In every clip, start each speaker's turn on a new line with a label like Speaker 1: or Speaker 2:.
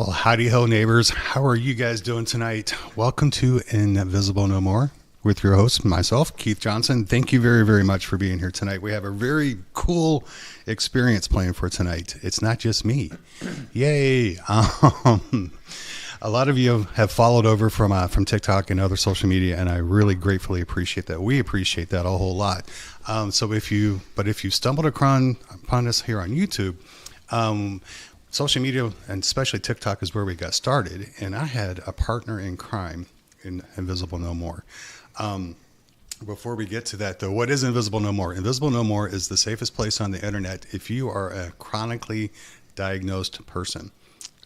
Speaker 1: Well, howdy ho, neighbors. How are you guys doing tonight? Welcome to Invisible No More with your host, myself, Keith Johnson. Thank you very, very much for being here tonight. We have a very cool experience planned for tonight. It's not just me. Yay. A lot of you have followed over from TikTok and other social media, and I really gratefully appreciate that. We appreciate that a whole lot. So if you stumbled upon us here on YouTube, social media and especially TikTok is where we got started. And I had a partner in crime in Invisible No More. Before we get to that, though, what is Invisible No More? Invisible No More is the safest place on the internet if you are a chronically diagnosed person.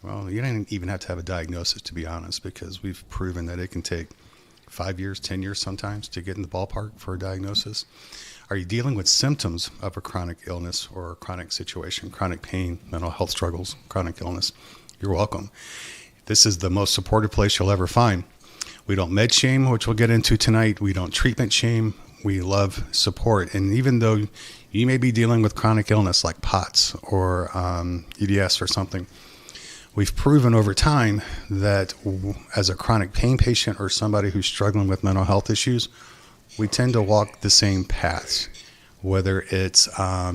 Speaker 1: Well, you don't even have to have a diagnosis, to be honest, because we've proven that it can take 5 years, 10 years sometimes to get in the ballpark for a diagnosis. Are you dealing with symptoms of a chronic illness or a chronic situation, chronic pain, mental health struggles, chronic illness? You're welcome. This is the most supportive place you'll ever find. We don't med shame, which we'll get into tonight. We don't treatment shame. We love support. And even though you may be dealing with chronic illness like POTS or EDS or something, we've proven over time that as a chronic pain patient or somebody who's struggling with mental health issues, we tend to walk the same paths, whether it's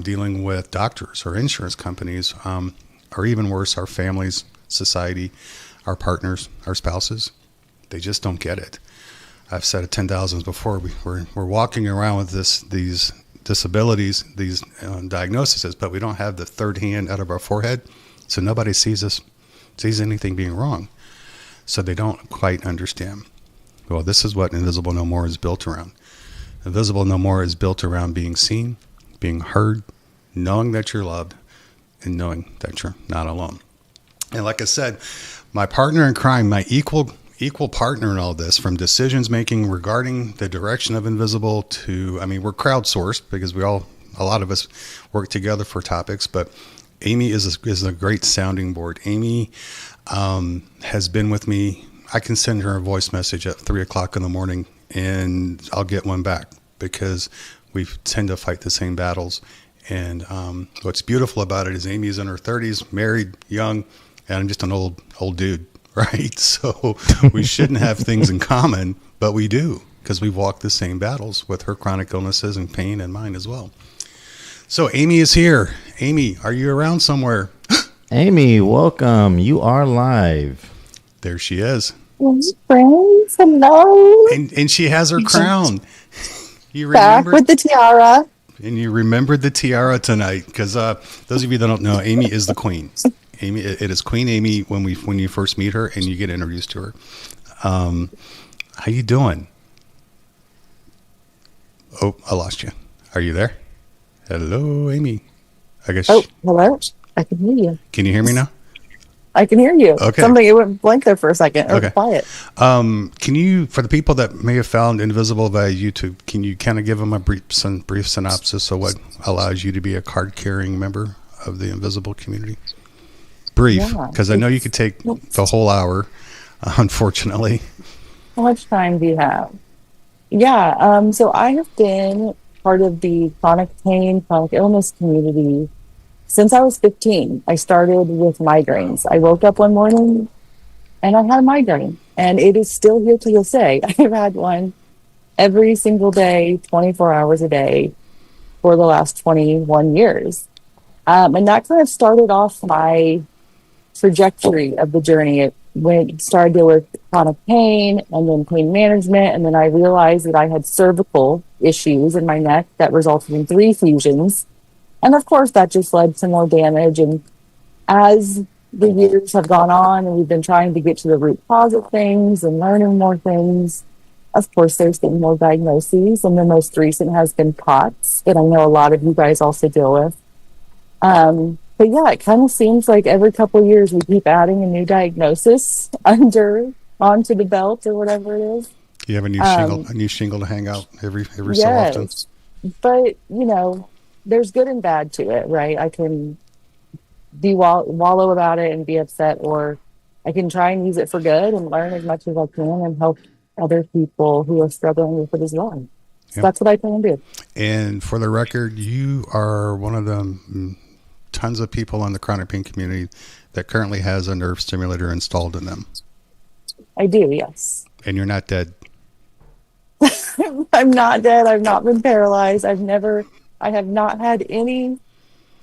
Speaker 1: dealing with doctors or insurance companies, or even worse, our families, society, our partners, our spouses. They just don't get it. I've said it 10,000 before. We're walking around with these disabilities, these diagnoses, but we don't have the third hand out of our forehead, so nobody sees anything being wrong. So they don't quite understand. Well, this is what Invisible No More is built around. Invisible No More is built around being seen, being heard, knowing that you're loved, and knowing that you're not alone. And like I said, my partner in crime, my equal partner in all this, from decisions making regarding the direction of Invisible to, we're crowdsourced because a lot of us work together for topics, but Amy is a great sounding board. Amy has been with me. I can send her a voice message at 3:00 in the morning and I'll get one back because we tend to fight the same battles. And what's beautiful about it is Amy's in her 30s, married, young, and I'm just an old dude, right? So we shouldn't have things in common, but we do because we've walked the same battles with her chronic illnesses and pain and mine as well. So Amy is here. Amy, are you around somewhere?
Speaker 2: Amy, welcome. You are live.
Speaker 1: There she is.
Speaker 3: Friends, hello.
Speaker 1: And she has her crown. You
Speaker 3: Back with the tiara.
Speaker 1: And you remembered the tiara tonight because those of you that don't know, Amy is the queen. Amy, it is Queen Amy when you first meet her and you get introduced to her. How you doing? Oh, I lost you. Are you there? Hello, Amy. I guess.
Speaker 3: Oh, hello. I can hear you.
Speaker 1: Can you hear me now?
Speaker 3: I can hear you.
Speaker 1: Okay.
Speaker 3: It went blank there for a second. It was quiet.
Speaker 1: Can you, for the people that may have found Invisible via YouTube, can you kind of give them a brief synopsis of what allows you to be a card-carrying member of the Invisible community? Brief, because I know you could take the whole hour, unfortunately.
Speaker 3: How much time do you have? Yeah, so I have been part of the chronic pain, chronic illness community since I was 15. I started with migraines. I woke up one morning and I had a migraine, and it is still here to this day. I've had one every single day, 24 hours a day for the last 21 years. And that kind of started off my trajectory of the journey. It started with chronic pain and then pain management. And then I realized that I had cervical issues in my neck that resulted in 3 fusions. And of course, that just led to more damage. And as the years have gone on and we've been trying to get to the root cause of things and learning more things, of course, there's been more diagnoses. And the most recent has been POTS, that I know a lot of you guys also deal with. But yeah, it kind of seems like every couple of years we keep adding a new diagnosis onto the belt or whatever it is.
Speaker 1: You have a new shingle to hang out every so often.
Speaker 3: But there's good and bad to it, right? I can be wallow about it and be upset, or I can try and use it for good and learn as much as I can and help other people who are struggling with it as well. So that's what I plan to do.
Speaker 1: And for the record, you are one of the tons of people in the chronic pain community that currently has a nerve stimulator installed in them.
Speaker 3: I do, yes.
Speaker 1: And you're not dead.
Speaker 3: I'm not dead. I've not been paralyzed. I have not had any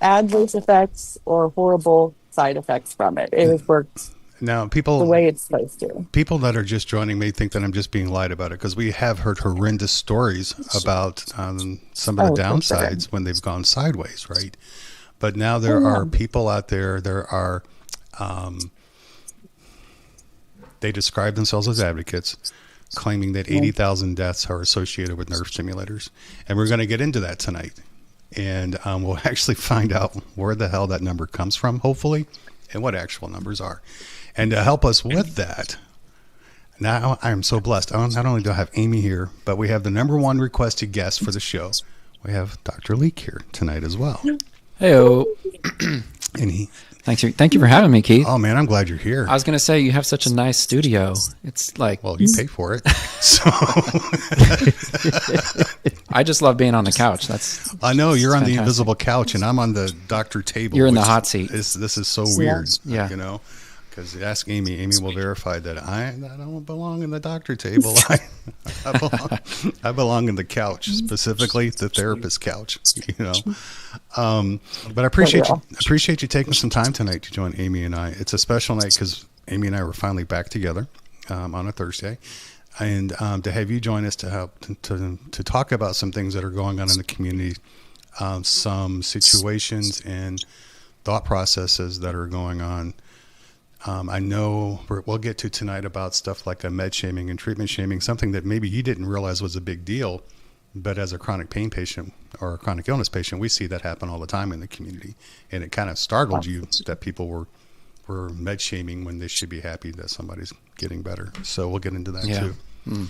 Speaker 3: adverse effects or horrible side effects from it. It has worked
Speaker 1: Now,
Speaker 3: the way it's supposed to.
Speaker 1: people that are just joining may think that I'm just being lied about it, because we have heard horrendous stories about some of the downsides when they've gone sideways, right? But now there are people out there, they describe themselves as advocates, claiming that 80,000 deaths are associated with nerve stimulators. And we're going to get into that tonight. And we'll actually find out where the hell that number comes from, hopefully, and what actual numbers are. And to help us with that, now I am so blessed. Not only do I have Amy here, but we have the number one requested guest for the show. We have Dr. Leek here tonight as well.
Speaker 4: Heyo.
Speaker 1: And
Speaker 4: Thank you for having me, Keith.
Speaker 1: oh man, I'm glad you're here.
Speaker 4: I was going to say, you have such a nice studio. It's like,
Speaker 1: Well, you pay for it. So
Speaker 4: I just love being on the couch.
Speaker 1: I know you're on the
Speaker 4: fantastic.
Speaker 1: invisible couch and I'm on the doctor table.
Speaker 4: You're in the
Speaker 1: which
Speaker 4: hot seat.
Speaker 1: This is so weird.
Speaker 4: Yeah.
Speaker 1: You know, because ask Amy. Amy will verify that I don't belong in the doctor table. I belong in the couch, specifically the therapist couch. You know, but I appreciate you taking some time tonight to join Amy and I. It's a special night because Amy and I were finally back together on a Thursday, and to have you join us to help to talk about some things that are going on in the community, some situations and thought processes that are going on. I know we'll get to tonight about stuff like med shaming and treatment shaming, something that maybe you didn't realize was a big deal, but as a chronic pain patient or a chronic illness patient, we see that happen all the time in the community. And it kind of startled you that people were med shaming when they should be happy that somebody's getting better. So we'll get into that too.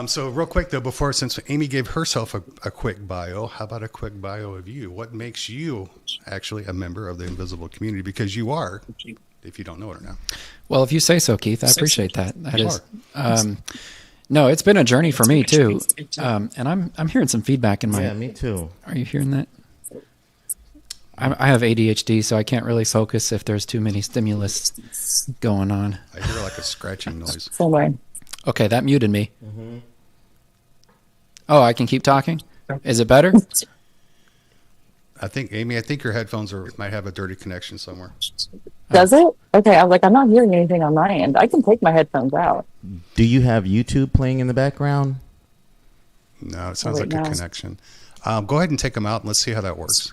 Speaker 1: So real quick though, since Amy gave herself a quick bio, how about a quick bio of you? What makes you actually a member of the invisible community? Because you are, if you don't know it or not.
Speaker 4: Well, if you say so, Keith, I appreciate that. That is, no, it's been a journey for me too. And I'm hearing some feedback in my.
Speaker 2: Yeah, me too.
Speaker 4: Are you hearing that? I have ADHD, so I can't really focus if there's too many stimulus going on.
Speaker 1: I hear like a scratching noise.
Speaker 3: Somewhere.
Speaker 4: Okay, that muted me. Oh, I can keep talking? Is it better?
Speaker 1: I think, Amy, your headphones might have a dirty connection somewhere.
Speaker 3: Does it? Okay, I was like, I'm not hearing anything on my end. I can take my headphones out.
Speaker 2: Do you have YouTube playing in the background?
Speaker 1: No, it sounds like a connection. Go ahead and take them out and let's see how that works.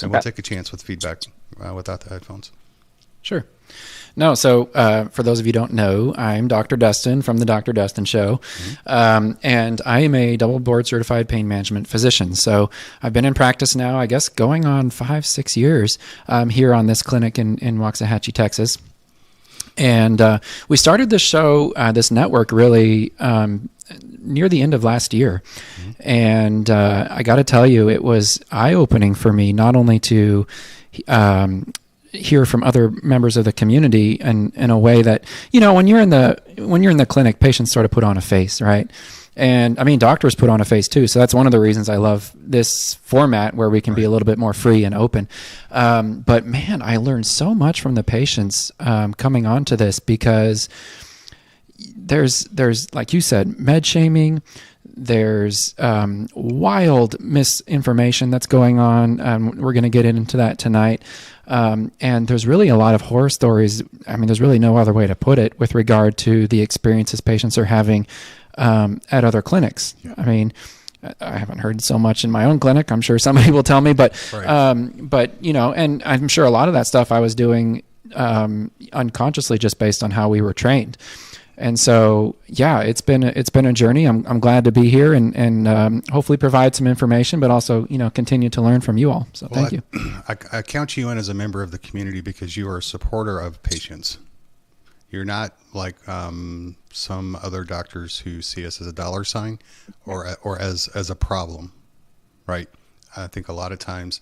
Speaker 1: And we'll take a chance with feedback without the headphones.
Speaker 4: Sure. No, so for those of you who don't know, I'm Dr. Dustin from the Dr. Dustin Show, and I am a double board certified pain management physician. So I've been in practice now, I guess, going on 5-6 years here on this clinic in Waxahachie, Texas. And we started this show, this network, really near the end of last year. And I got to tell you, it was eye-opening for me, not only to hear from other members of the community and in a way that, you know, when you're in the clinic, patients sort of put on a face, right? And I mean, doctors put on a face too. So that's one of the reasons I love this format where we can be a little bit more free and open. But man, I learned so much from the patients coming onto this, because there's like you said, med shaming. There's wild misinformation that's going on. We're going to get into that tonight. And there's really a lot of horror stories. I mean, there's really no other way to put it with regard to the experiences patients are having at other clinics. Yeah. I mean, I haven't heard so much in my own clinic. I'm sure somebody will tell me, but you know, and I'm sure a lot of that stuff I was doing unconsciously just based on how we were trained. And so, yeah, it's been a journey. I'm glad to be here and hopefully provide some information, but also, you know, continue to learn from you all. So thank you.
Speaker 1: I count you in as a member of the community because you are a supporter of patients. You're not like some other doctors who see us as a dollar sign or as a problem, right? I think a lot of times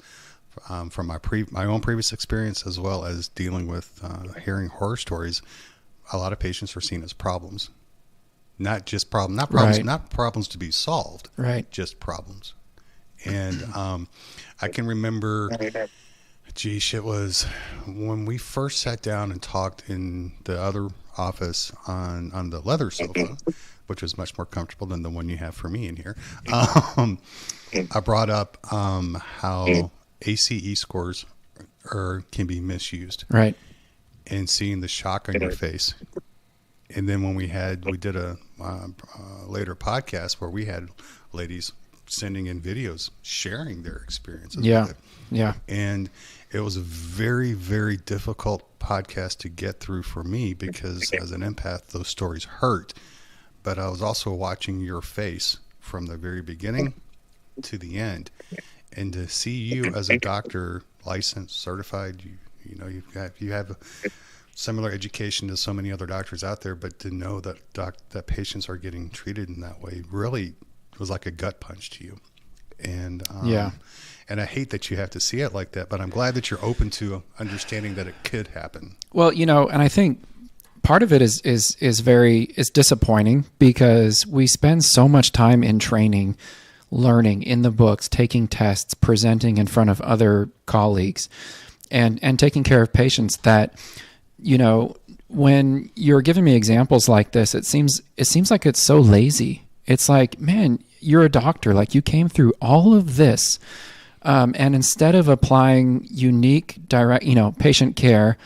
Speaker 1: from my own previous experience, as well as dealing with hearing horror stories, a lot of patients are seen as problems, not problems to be solved,
Speaker 4: right?
Speaker 1: Just problems. And I can remember, Geesh, it was when we first sat down and talked in the other office on the leather sofa, which was much more comfortable than the one you have for me in here. I brought up how ACE scores can be misused,
Speaker 4: Right.
Speaker 1: and seeing the shock on your face. And then when we did a later podcast where we had ladies sending in videos sharing their experiences
Speaker 4: Yeah.
Speaker 1: with it.
Speaker 4: Yeah.
Speaker 1: And it was a very, very difficult podcast to get through for me because as an empath, those stories hurt. But I was also watching your face from the very beginning to the end. And to see you as a doctor, licensed, certified, you have a similar education to so many other doctors out there, but to know that that patients are getting treated in that way really was like a gut punch to you. And
Speaker 4: Yeah.
Speaker 1: and I hate that you have to see it like that, but I'm glad that you're open to understanding that it could happen.
Speaker 4: Well, and I think part of it is disappointing because we spend so much time in training, learning in the books, taking tests, presenting in front of other colleagues, and taking care of patients that, when you're giving me examples like this, it seems like it's so lazy. It's like, man, you're a doctor. Like, you came through all of this. And instead of applying unique, direct, patient care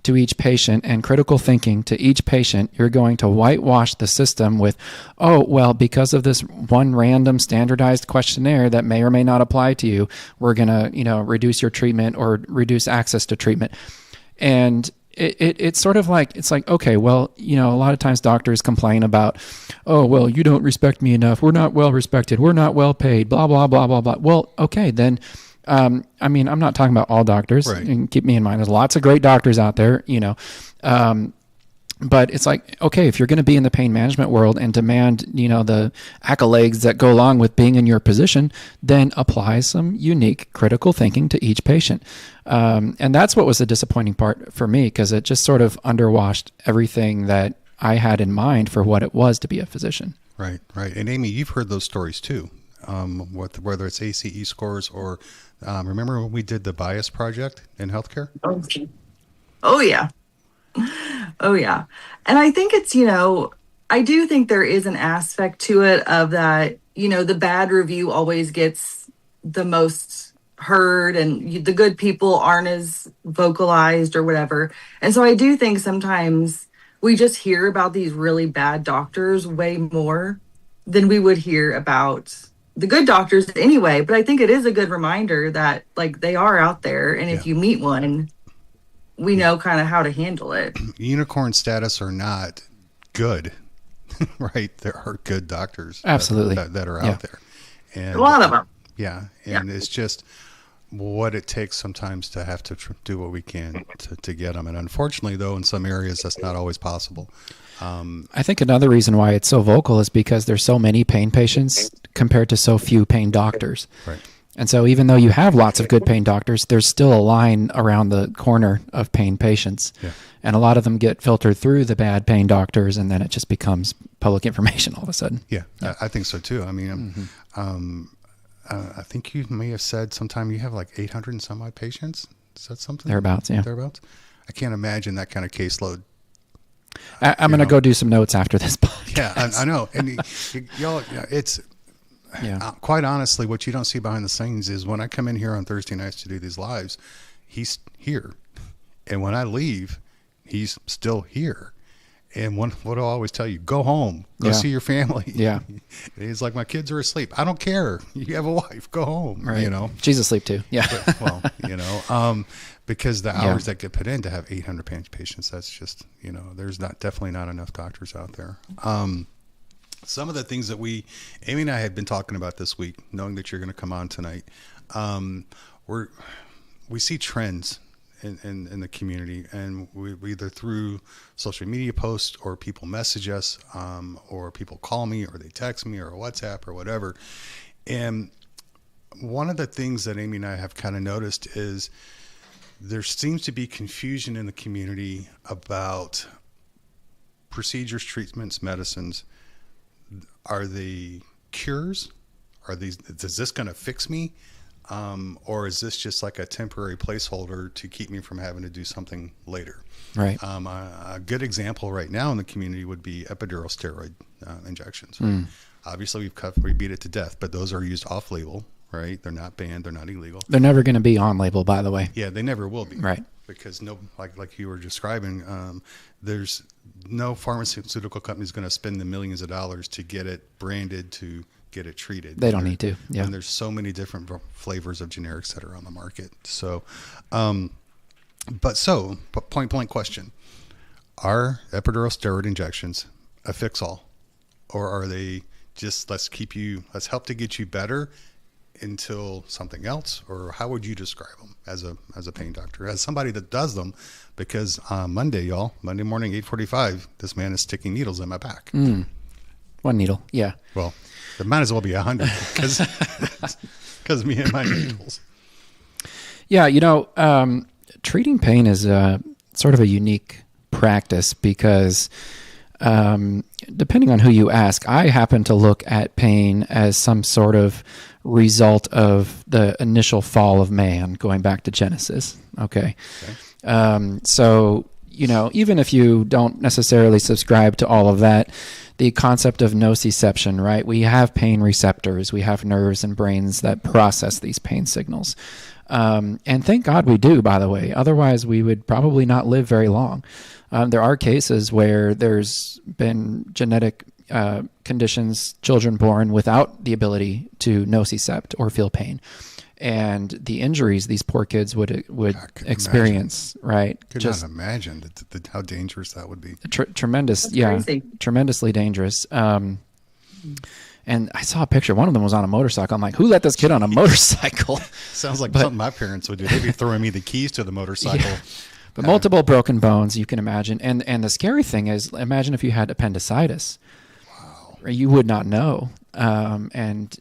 Speaker 4: to each patient and critical thinking to each patient, you're going to whitewash the system with, oh, well, because of this one random standardized questionnaire that may or may not apply to you, we're going to, reduce your treatment or reduce access to treatment. And it's sort of like, okay, well, a lot of times doctors complain about, oh, well, you don't respect me enough. We're not well respected. We're not well paid, blah, blah, blah, blah, blah. Well, okay, then, I'm not talking about all doctors,
Speaker 1: right.
Speaker 4: And keep me in mind, there's lots of great doctors out there, but it's like, okay, if you're going to be in the pain management world and demand, the accolades that go along with being in your position, then apply some unique critical thinking to each patient. And that's what was the disappointing part for me, because it just sort of underwashed everything that I had in mind for what it was to be a physician.
Speaker 1: Right, right. And Amy, you've heard those stories too, whether it's ACE scores or remember when we did the bias project in healthcare?
Speaker 3: Oh, yeah. Oh, yeah. And I think it's, I do think there is an aspect to it of that, the bad review always gets the most heard and the good people aren't as vocalized or whatever. And so I do think sometimes we just hear about these really bad doctors way more than we would hear about the good doctors anyway. But I think it is a good reminder that like they are out there. And if you meet one, we know kind of how to handle it.
Speaker 1: Unicorn status or not, good, right? There are good doctors
Speaker 4: absolutely
Speaker 1: that are out there. And
Speaker 3: a lot of them.
Speaker 1: Yeah. And it's just what it takes sometimes to have to do what we can to get them. And unfortunately, though, in some areas, that's not always possible.
Speaker 4: I think another reason why it's so vocal is because there's so many pain patients compared to so few pain doctors.
Speaker 1: Right.
Speaker 4: And so even though you have lots of good pain doctors, there's still a line around the corner of pain patients. Yeah. And a lot of them get filtered through the bad pain doctors, and then it just becomes public information all of a sudden.
Speaker 1: Yeah, I think so too. I mean, I think you may have said sometime you have like 800 and some odd patients. Is that something?
Speaker 4: Thereabouts, yeah.
Speaker 1: Thereabouts? I can't imagine that kind of caseload.
Speaker 4: I'm going to go do some notes after this podcast.
Speaker 1: Yeah, I know. And y'all, it's...
Speaker 4: Yeah.
Speaker 1: Quite honestly, what you don't see behind the scenes is when I come in here on Thursday nights to do these lives, he's here. And when I leave, he's still here. And what I always tell you, go home, go see your family.
Speaker 4: Yeah.
Speaker 1: And he's like, my kids are asleep. I don't care. You have a wife, go home.
Speaker 4: Right. She's asleep too. Yeah.
Speaker 1: But, well, because the hours that get put in to have 800 patients, that's just, there's definitely not enough doctors out there. Some of the things that Amy and I had been talking about this week, knowing that you're going to come on tonight, we see trends in the community, and we either through social media posts or people message us, or people call me or they text me or WhatsApp or whatever. And one of the things that Amy and I have kind of noticed is there seems to be confusion in the community about procedures, treatments, medicines. Are they cures? Is this going to fix me? Or is this just like a temporary placeholder to keep me from having to do something later?
Speaker 4: Right.
Speaker 1: A good example right now in the community would be epidural steroid injections. Right? Obviously, we beat it to death, but those are used off-label, right? They're not banned. They're not illegal.
Speaker 4: They're never going to be on label, by the way.
Speaker 1: Yeah, they never will be.
Speaker 4: Right.
Speaker 1: Because like you were describing, there's no pharmaceutical company going to spend the millions of dollars to get it branded, to get it treated.
Speaker 4: They don't need to. Yeah.
Speaker 1: And there's so many different flavors of generics that are on the market. So, but point blank question: are epidural steroid injections a fix all, or are they just let's help to get you better until something else? Or how would you describe them as a pain doctor, as somebody that does them? Because Monday morning 8:45, this man is sticking needles in my back.
Speaker 4: One needle. Yeah.
Speaker 1: Well, it might as well be 100 because me and my needles.
Speaker 4: Yeah. Treating pain is sort of a unique practice because depending on who you ask, I happen to look at pain as some sort of result of the initial fall of man, going back to Genesis. Okay. So, even if you don't necessarily subscribe to all of that, the concept of nociception, right? We have pain receptors, we have nerves and brains that process these pain signals. And thank God we do, by the way. Otherwise, we would probably not live very long. There are cases where there's been genetic conditions, children born without the ability to nocicept or feel pain. And the injuries these poor kids would experience, right?
Speaker 1: Could not imagine how dangerous that would be.
Speaker 4: Tremendous,
Speaker 3: That's
Speaker 4: yeah,
Speaker 3: crazy.
Speaker 4: Tremendously dangerous. And I saw a picture. One of them was on a motorcycle. I'm like, who let this kid on a motorcycle?
Speaker 1: Sounds like something my parents would do. They'd be throwing me the keys to the motorcycle.
Speaker 4: Yeah. But multiple broken bones, you can imagine. And the scary thing is, imagine if you had appendicitis. Wow. You would not know. And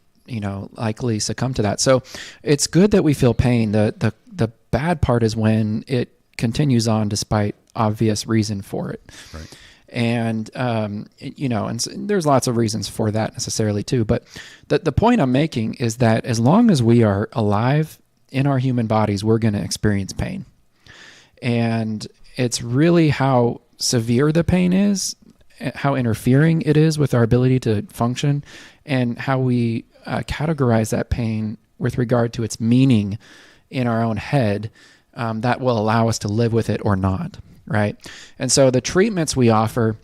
Speaker 4: likely succumb to that. So it's good that we feel pain. The bad part is when it continues on despite obvious reason for it.
Speaker 1: Right.
Speaker 4: And, and there's lots of reasons for that necessarily too. But the point I'm making is that as long as we are alive in our human bodies, we're going to experience pain. And it's really how severe the pain is, how interfering it is with our ability to function, and how we categorize that pain with regard to its meaning in our own head, that will allow us to live with it or not, right? And so the treatments we offer,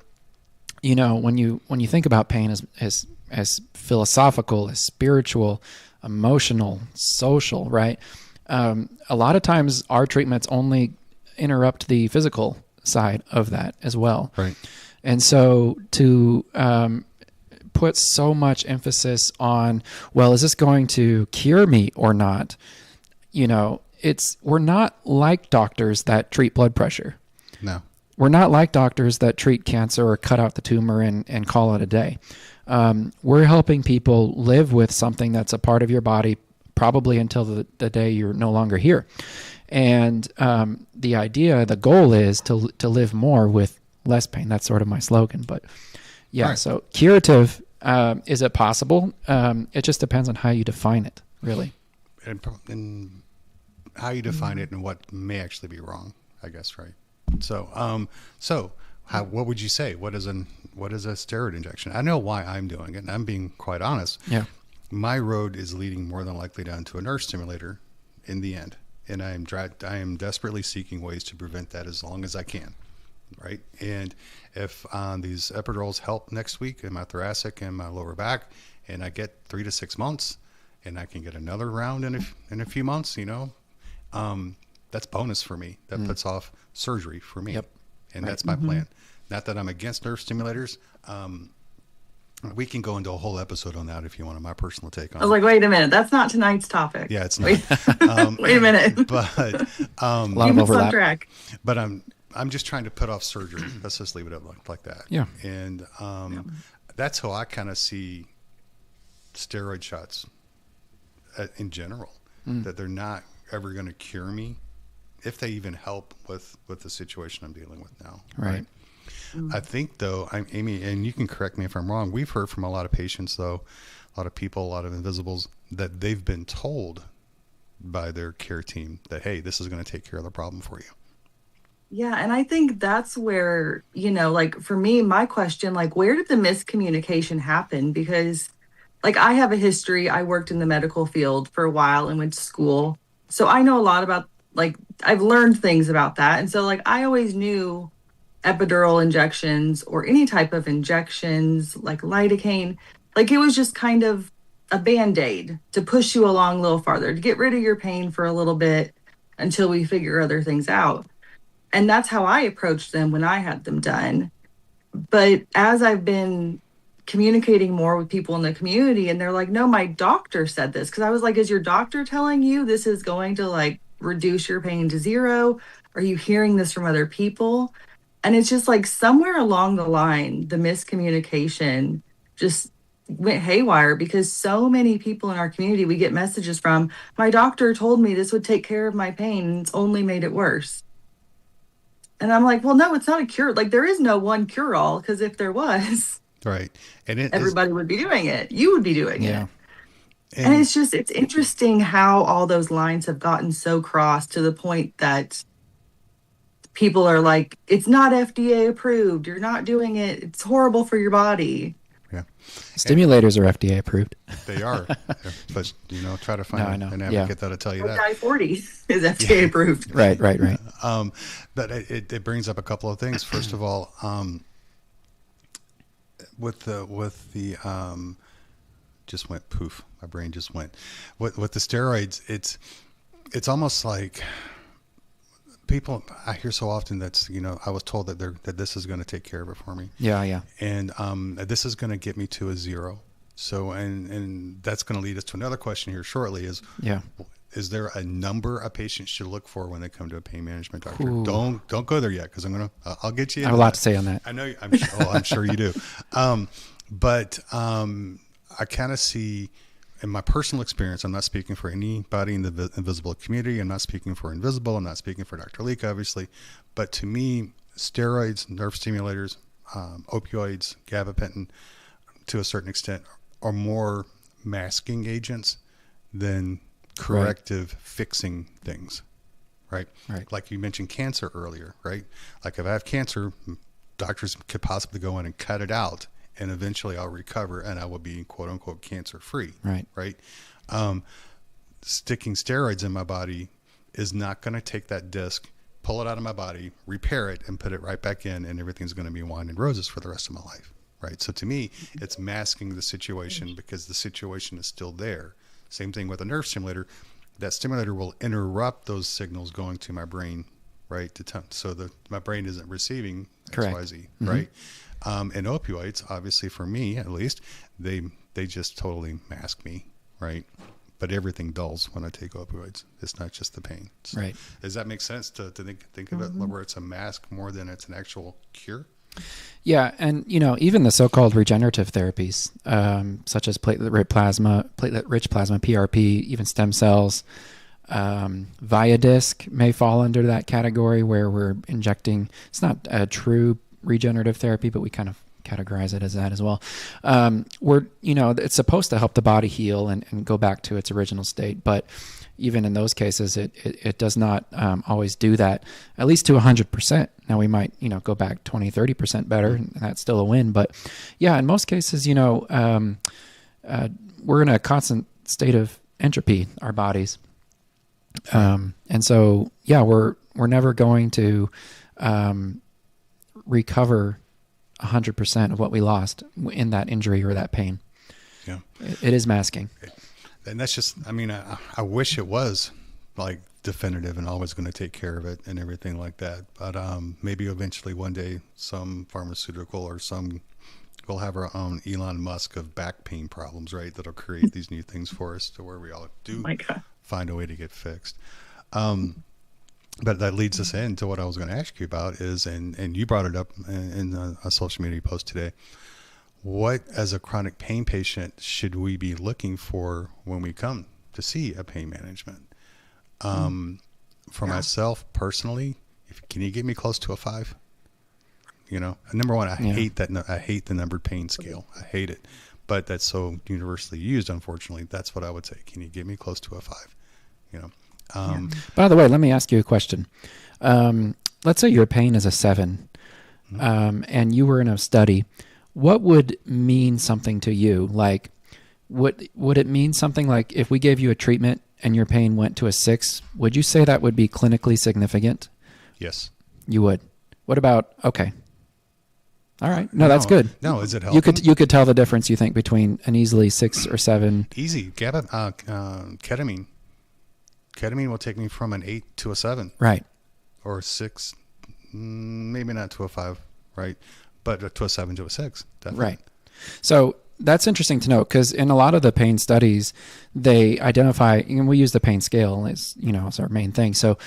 Speaker 4: when you think about pain as philosophical, as spiritual, emotional, social, right? A lot of times our treatments only interrupt the physical side of that as well.
Speaker 1: Right.
Speaker 4: And so to put so much emphasis on, well, is this going to cure me or not? We're not like doctors that treat blood pressure.
Speaker 1: No.
Speaker 4: We're not like doctors that treat cancer or cut out the tumor and call it a day. We're helping people live with something that's a part of your body probably until the day you're no longer here. And the goal is to live more with less pain. That's sort of my slogan. But yeah, right. So curative, is it possible? It just depends on how you define it, really.
Speaker 1: And how you define it and what may actually be wrong, I guess, right? So, what would you say? What is a steroid injection? I know why I'm doing it, and I'm being quite honest.
Speaker 4: Yeah.
Speaker 1: My road is leading more than likely down to a nerve stimulator in the end. And I am desperately seeking ways to prevent that as long as I can, right? And if these epidurals help next week in my thoracic and my lower back, and I get 3 to 6 months, and I can get another round in a few months, that's bonus for me. That puts off surgery for me.
Speaker 4: Yep.
Speaker 1: And right. That's my plan. Not that I'm against nerve stimulators. We can go into a whole episode on that if you want my personal take on it.
Speaker 3: I was like, wait a minute. That's not tonight's topic.
Speaker 1: Yeah, it's not.
Speaker 3: Wait a minute.
Speaker 1: But
Speaker 4: a lot of overlap.
Speaker 3: Track.
Speaker 1: But I'm just trying to put off surgery. Let's just leave it up like that.
Speaker 4: Yeah.
Speaker 1: And that's how I kind of see steroid shots in general. That they're not ever going to cure me, if they even help with the situation I'm dealing with now.
Speaker 4: Right.
Speaker 1: I think, though, Amy, and you can correct me if I'm wrong, we've heard from a lot of patients, though, a lot of people, a lot of invisibles, that they've been told by their care team that, hey, this is going to take care of the problem for you.
Speaker 3: Yeah, and I think that's where, like for me, my question, like, where did the miscommunication happen? Because, like, I have a history. I worked in the medical field for a while and went to school. So I know a lot about, like, I've learned things about that. And so, like, I always knew epidural injections or any type of injections, like lidocaine, like, it was just kind of a band-aid to push you along a little farther, to get rid of your pain for a little bit until we figure other things out. And that's how I approached them when I had them done. But as I've been communicating more with people in the community, and they're like, no, my doctor said this. Because I was like, is your doctor telling you this is going to like reduce your pain to zero? Are you hearing this from other people? And it's just like somewhere along the line, the miscommunication just went haywire, because so many people in our community, we get messages from, my doctor told me this would take care of my pain, and it's only made it worse. And I'm like, well, no, it's not a cure. Like, there is no one cure all, because if there was,
Speaker 1: Right. And
Speaker 3: everybody would be doing it. You would be doing
Speaker 4: Yeah.
Speaker 3: it. And it's interesting how all those lines have gotten so crossed to the point that people are like, it's not FDA approved. You're not doing it. It's horrible for your body.
Speaker 1: yeah,
Speaker 4: Stimulators are FDA approved.
Speaker 1: they are. But, try to find
Speaker 4: No, I know.
Speaker 1: an advocate that'll tell you that.
Speaker 3: I-40 is FDA approved.
Speaker 4: Right.
Speaker 1: But it brings up a couple of things. First of all, with the just went poof. My brain just went. With the steroids, it's almost like people I hear so often that's, I was told that this is going to take care of it for me.
Speaker 4: Yeah.
Speaker 1: And this is going to get me to a zero. So and that's going to lead us to another question here shortly. Is there a number a patient should look for when they come to a pain management doctor?
Speaker 4: Ooh.
Speaker 1: Don't go there yet, because I'll get you.
Speaker 4: I have a lot to say on that.
Speaker 1: I know. I'm sure you do. But I kind of see, in my personal experience, I'm not speaking for anybody in the invisible community. I'm not speaking for Invisible. I'm not speaking for Dr. Leak, obviously. But to me, steroids, nerve stimulators, opioids, gabapentin, to a certain extent, are more masking agents than corrective fixing things, right? Like you mentioned cancer earlier, right? Like if I have cancer, doctors could possibly go in and cut it out, and eventually I'll recover and I will be quote unquote cancer free. Right. Sticking steroids in my body is not going to take that disc, pull it out of my body, repair it, and put it right back in, and everything's going to be wine and roses for the rest of my life. Right. So to me, it's masking the situation, because the situation is still there. Same thing with a nerve stimulator. That stimulator will interrupt those signals going to my brain, right? So that my brain isn't receiving XYZ, right? And opioids, obviously for me at least, they just totally mask me, right? But everything dulls when I take opioids. It's not just the pain. So
Speaker 4: Right.
Speaker 1: Does that make sense to think of it where it's a mask more than it's an actual cure?
Speaker 4: Yeah, and even the so-called regenerative therapies, such as platelet-rich plasma, PRP, even stem cells, Viadisc may fall under that category, where we're injecting. It's not a true regenerative therapy, but we kind of categorize it as that as well. It's supposed to help the body heal and go back to its original state, but even in those cases, it does not always do that, at least to 100%. Now we might, go back 20, 30% better, and that's still a win. But yeah, in most cases, we're in a constant state of entropy, our bodies. And so, yeah, we're never going to recover 100% of what we lost in that injury or that pain.
Speaker 1: Yeah.
Speaker 4: It is masking.
Speaker 1: And that's just, I wish it was like definitive and always going to take care of it and everything like that. But maybe eventually one day some pharmaceutical or we'll have our own Elon Musk of back pain problems, right? That'll create these new things for us to where we all do find a way to get fixed. But that leads us into what I was going to ask you about is, and you brought it up in a social media post today. What, as a chronic pain patient, should we be looking for when we come to see a pain management? For myself personally, can you get me close to a 5? Number one, I hate the numbered pain scale. I hate it, but that's so universally used. Unfortunately, that's what I would say. Can you get me close to a 5? you know.
Speaker 4: By the way, let me ask you a question. Let's say your pain is a 7, and you were in a study. What would mean something to you? Like, would it mean something like if we gave you a treatment and your pain went to a 6, would you say that would be clinically significant?
Speaker 1: Yes.
Speaker 4: You would. What about, okay. All right. No, that's good.
Speaker 1: No, is it helping?
Speaker 4: You could tell the difference, you think, between an easily 6 or 7.
Speaker 1: Easy. Ketamine. Ketamine will take me from an 8 to a 7.
Speaker 4: Right.
Speaker 1: Or 6, maybe not to a 5, right? But to a 7 to a 6, definitely.
Speaker 4: Right. So that's interesting to note, because in a lot of the pain studies, they identify, and we use the pain scale as, as our main thing. So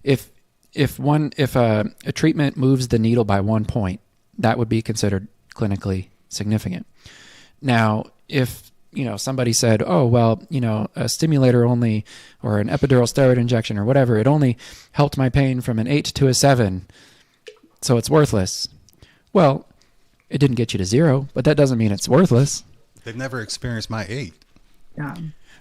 Speaker 4: if a treatment moves the needle by 1 point, that would be considered clinically significant. Now, if somebody said, oh, well, a stimulator only, or an epidural steroid injection or whatever, it only helped my pain from an 8 to a 7, so it's worthless. Well, it didn't get you to 0, but that doesn't mean it's worthless.
Speaker 1: They've never experienced my 8.
Speaker 3: Yeah.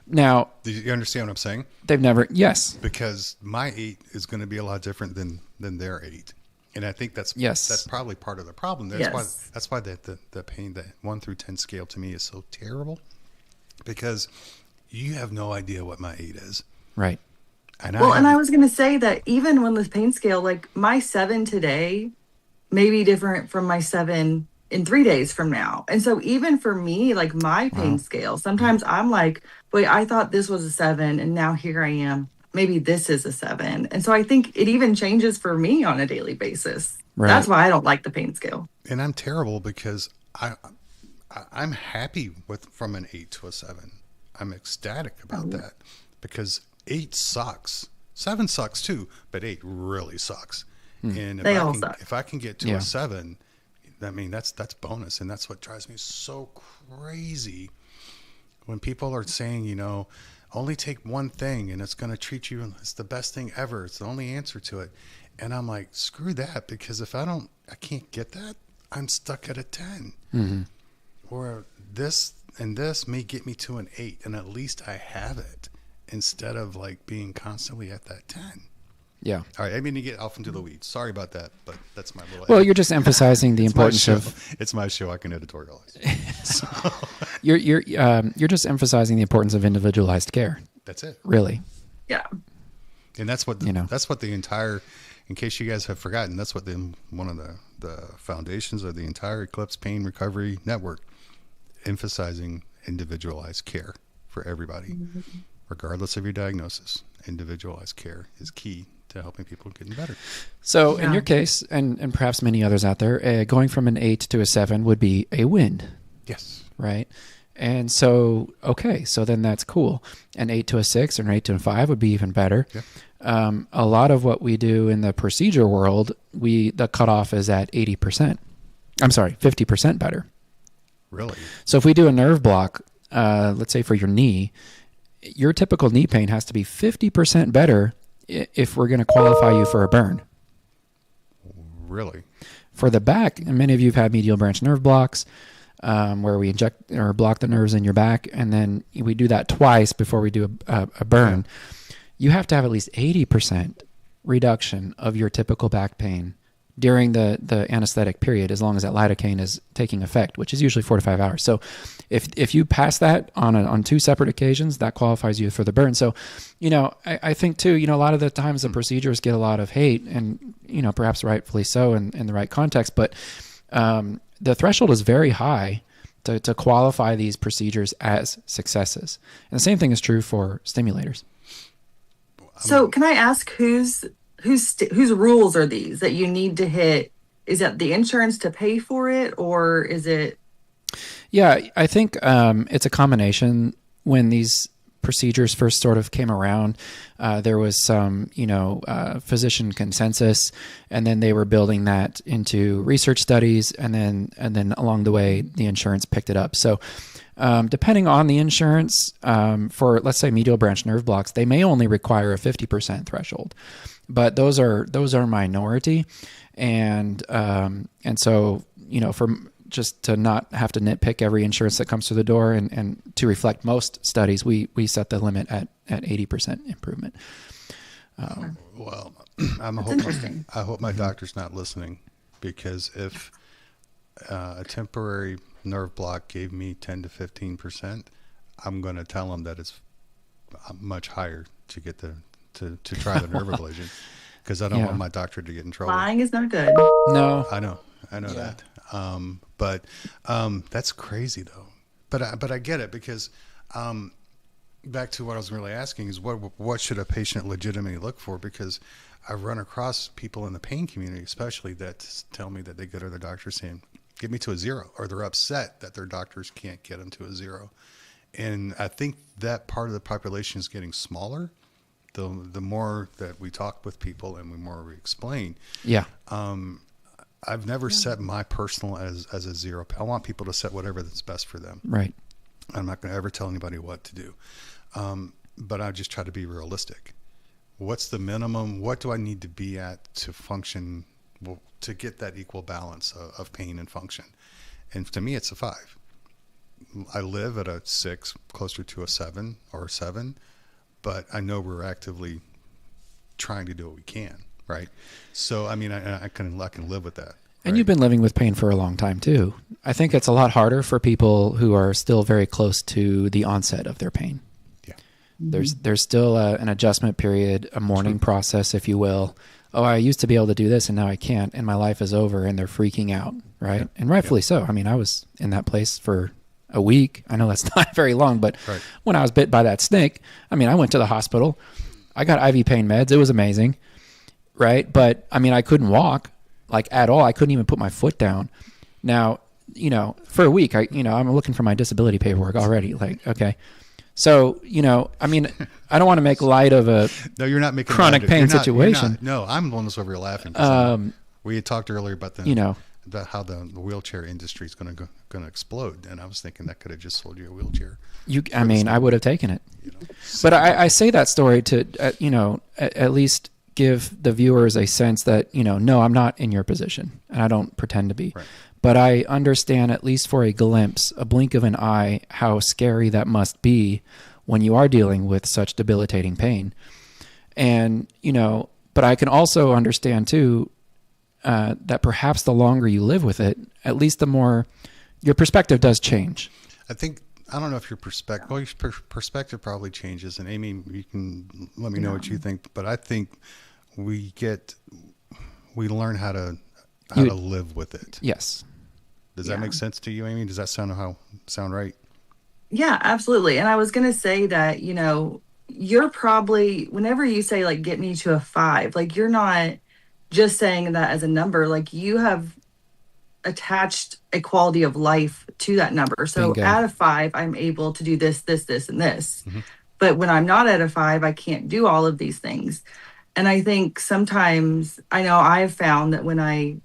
Speaker 4: Now,
Speaker 1: do you understand what I'm saying?
Speaker 4: They've never, yes.
Speaker 1: Because my 8 is going to be a lot different than their 8. And I think that's probably part of the problem. That's why the pain, the 1 through 10 scale to me is so terrible, because you have no idea what my 8 is.
Speaker 4: Right.
Speaker 3: And I was going to say that even when the pain scale, like my 7 today may be different from my 7 in 3 days from now. And so even for me, like my pain scale, sometimes I'm like, wait, I thought this was a 7 and now here I am. Maybe this is a 7. And so I think it even changes for me on a daily basis. Right. That's why I don't like the pain scale.
Speaker 1: And I'm terrible because I'm happy from an 8 to a 7. I'm ecstatic about that, because 8 sucks. 7 sucks too, but 8 really sucks. And if I can get to a 7, I mean, that's bonus. And that's what drives me so crazy when people are saying, only take one thing and it's going to treat you. It's the best thing ever. It's the only answer to it. And I'm like, screw that, because if I can't get that, I'm stuck at a 10. Mm-hmm. Or this and this may get me to an 8, and at least I have it, instead of like being constantly at that 10.
Speaker 4: Yeah.
Speaker 1: All right. I mean, to get off into the weeds. Sorry about that, but that's my little.
Speaker 4: Well, you're just emphasizing the importance of.
Speaker 1: It's my show. I can editorialize. So.
Speaker 4: You're just emphasizing the importance of individualized care.
Speaker 1: That's it.
Speaker 4: Really.
Speaker 3: Yeah.
Speaker 1: And that's what that's what the entire. In case you guys have forgotten, that's what one of the foundations of the entire Eclipse Pain Recovery Network, emphasizing individualized care for everybody, regardless of your diagnosis. Individualized care is key to helping people getting better.
Speaker 4: So in your case, and perhaps many others out there, going from an 8 to a 7 would be a win.
Speaker 1: Yes.
Speaker 4: Right. And so, okay, so then that's cool. An 8 to a 6 or an 8 to a 5 would be even better. Yeah. A lot of what we do in the procedure world, the cutoff is at 80%. I'm sorry, 50% better.
Speaker 1: Really?
Speaker 4: So if we do a nerve block, let's say for your knee, your typical knee pain has to be 50% better if we're going to qualify you for a burn.
Speaker 1: Really?
Speaker 4: For the back, and many of you have had medial branch nerve blocks, where we inject or block the nerves in your back, and then we do that twice before we do a burn. Yeah. You have to have at least 80% reduction of your typical back pain during the anesthetic period, as long as that lidocaine is taking effect, which is usually 4 to 5 hours. So if you pass that on 2 separate occasions, that qualifies you for the burn. So, I think too, a lot of the times the procedures get a lot of hate, and, perhaps rightfully so in the right context, but the threshold is very high to qualify these procedures as successes. And the same thing is true for stimulators.
Speaker 3: So can I ask whose rules are these that you need to hit? Is that the insurance to pay for it, or is it?
Speaker 4: Yeah, I think it's a combination. When these procedures first sort of came around, there was some, physician consensus, and then they were building that into research studies, and then along the way, the insurance picked it up. So depending on the insurance, for let's say medial branch nerve blocks, they may only require a 50% threshold, but those are minority, and so for just to not have to nitpick every insurance that comes through the door and to reflect most studies, we set the limit at 80% improvement.
Speaker 1: Well,
Speaker 3: interesting.
Speaker 1: I hope my doctor's not listening, because if a temporary nerve block gave me 10 to 15%, I'm going to tell him that it's much higher to get to try the nerve ablation, because I don't want my doctor to get in trouble.
Speaker 3: Lying is not good.
Speaker 4: No,
Speaker 1: I know that. But that's crazy though. But I get it, because back to what I was really asking is what should a patient legitimately look for? Because I run across people in the pain community, especially, that tell me that they go to their doctor saying, "Get me to a 0," or they're upset that their doctors can't get them to a 0. And I think that part of the population is getting smaller. The more that we talk with people and the more we explain.
Speaker 4: Yeah.
Speaker 1: I've never set my personal as a 0. I want people to set whatever that's best for them.
Speaker 4: Right.
Speaker 1: I'm not going to ever tell anybody what to do. But I just try to be realistic. What's the minimum? What do I need to be at to function, to get that equal balance of pain and function? And to me, it's a 5. I live at a 6, closer to a 7 or a 7, but I know we're actively trying to do what we can. Right. So, I mean, I can live with that.
Speaker 4: And
Speaker 1: right?
Speaker 4: you've been living with pain for a long time too. I think it's a lot harder for people who are still very close to the onset of their pain.
Speaker 1: Yeah.
Speaker 4: There's still an adjustment period, a mourning process, if you will. Oh, I used to be able to do this and now I can't, and my life is over, and they're freaking out. Right. Yeah. And rightfully so. I mean, I was in that place for a week. I know that's not very long, but when I was bit by that snake, I mean, I went to the hospital. I got IV pain meds. It was amazing. Right. But I mean, I couldn't walk like at all. I couldn't even put my foot down. Now, for a week, I'm looking for my disability paperwork already. Like, okay. So, I mean, I don't want to make light of a
Speaker 1: no, you're not making
Speaker 4: chronic pain situation.
Speaker 1: No, I'm the one that's over here laughing. We had talked earlier about about how the wheelchair industry is going to explode. And I was thinking that could have just sold you a wheelchair.
Speaker 4: I would have taken it. But I say that story to, at least give the viewers a sense that, no, I'm not in your position, and I don't pretend to be. Right. But I understand, at least for a glimpse, a blink of an eye, how scary that must be when you are dealing with such debilitating pain. And, but I can also understand too, that perhaps the longer you live with it, at least the more your perspective does change.
Speaker 1: I don't know if your perspective probably changes, and Amy, you can let me know what you think, but I think we learn how to live with it.
Speaker 4: Yes.
Speaker 1: Does that make sense to you, Amy? Does that sound right?
Speaker 3: Yeah, absolutely. And I was going to say that, you're probably, whenever you say like, get me to a 5, like you're not just saying that as a number, like you have attached a quality of life to that number. So
Speaker 4: Bingo.
Speaker 3: At a 5, I'm able to do this, this, and this.
Speaker 1: Mm-hmm.
Speaker 3: But when I'm not at a 5, I can't do all of these things. And I think sometimes, I know I've found that when I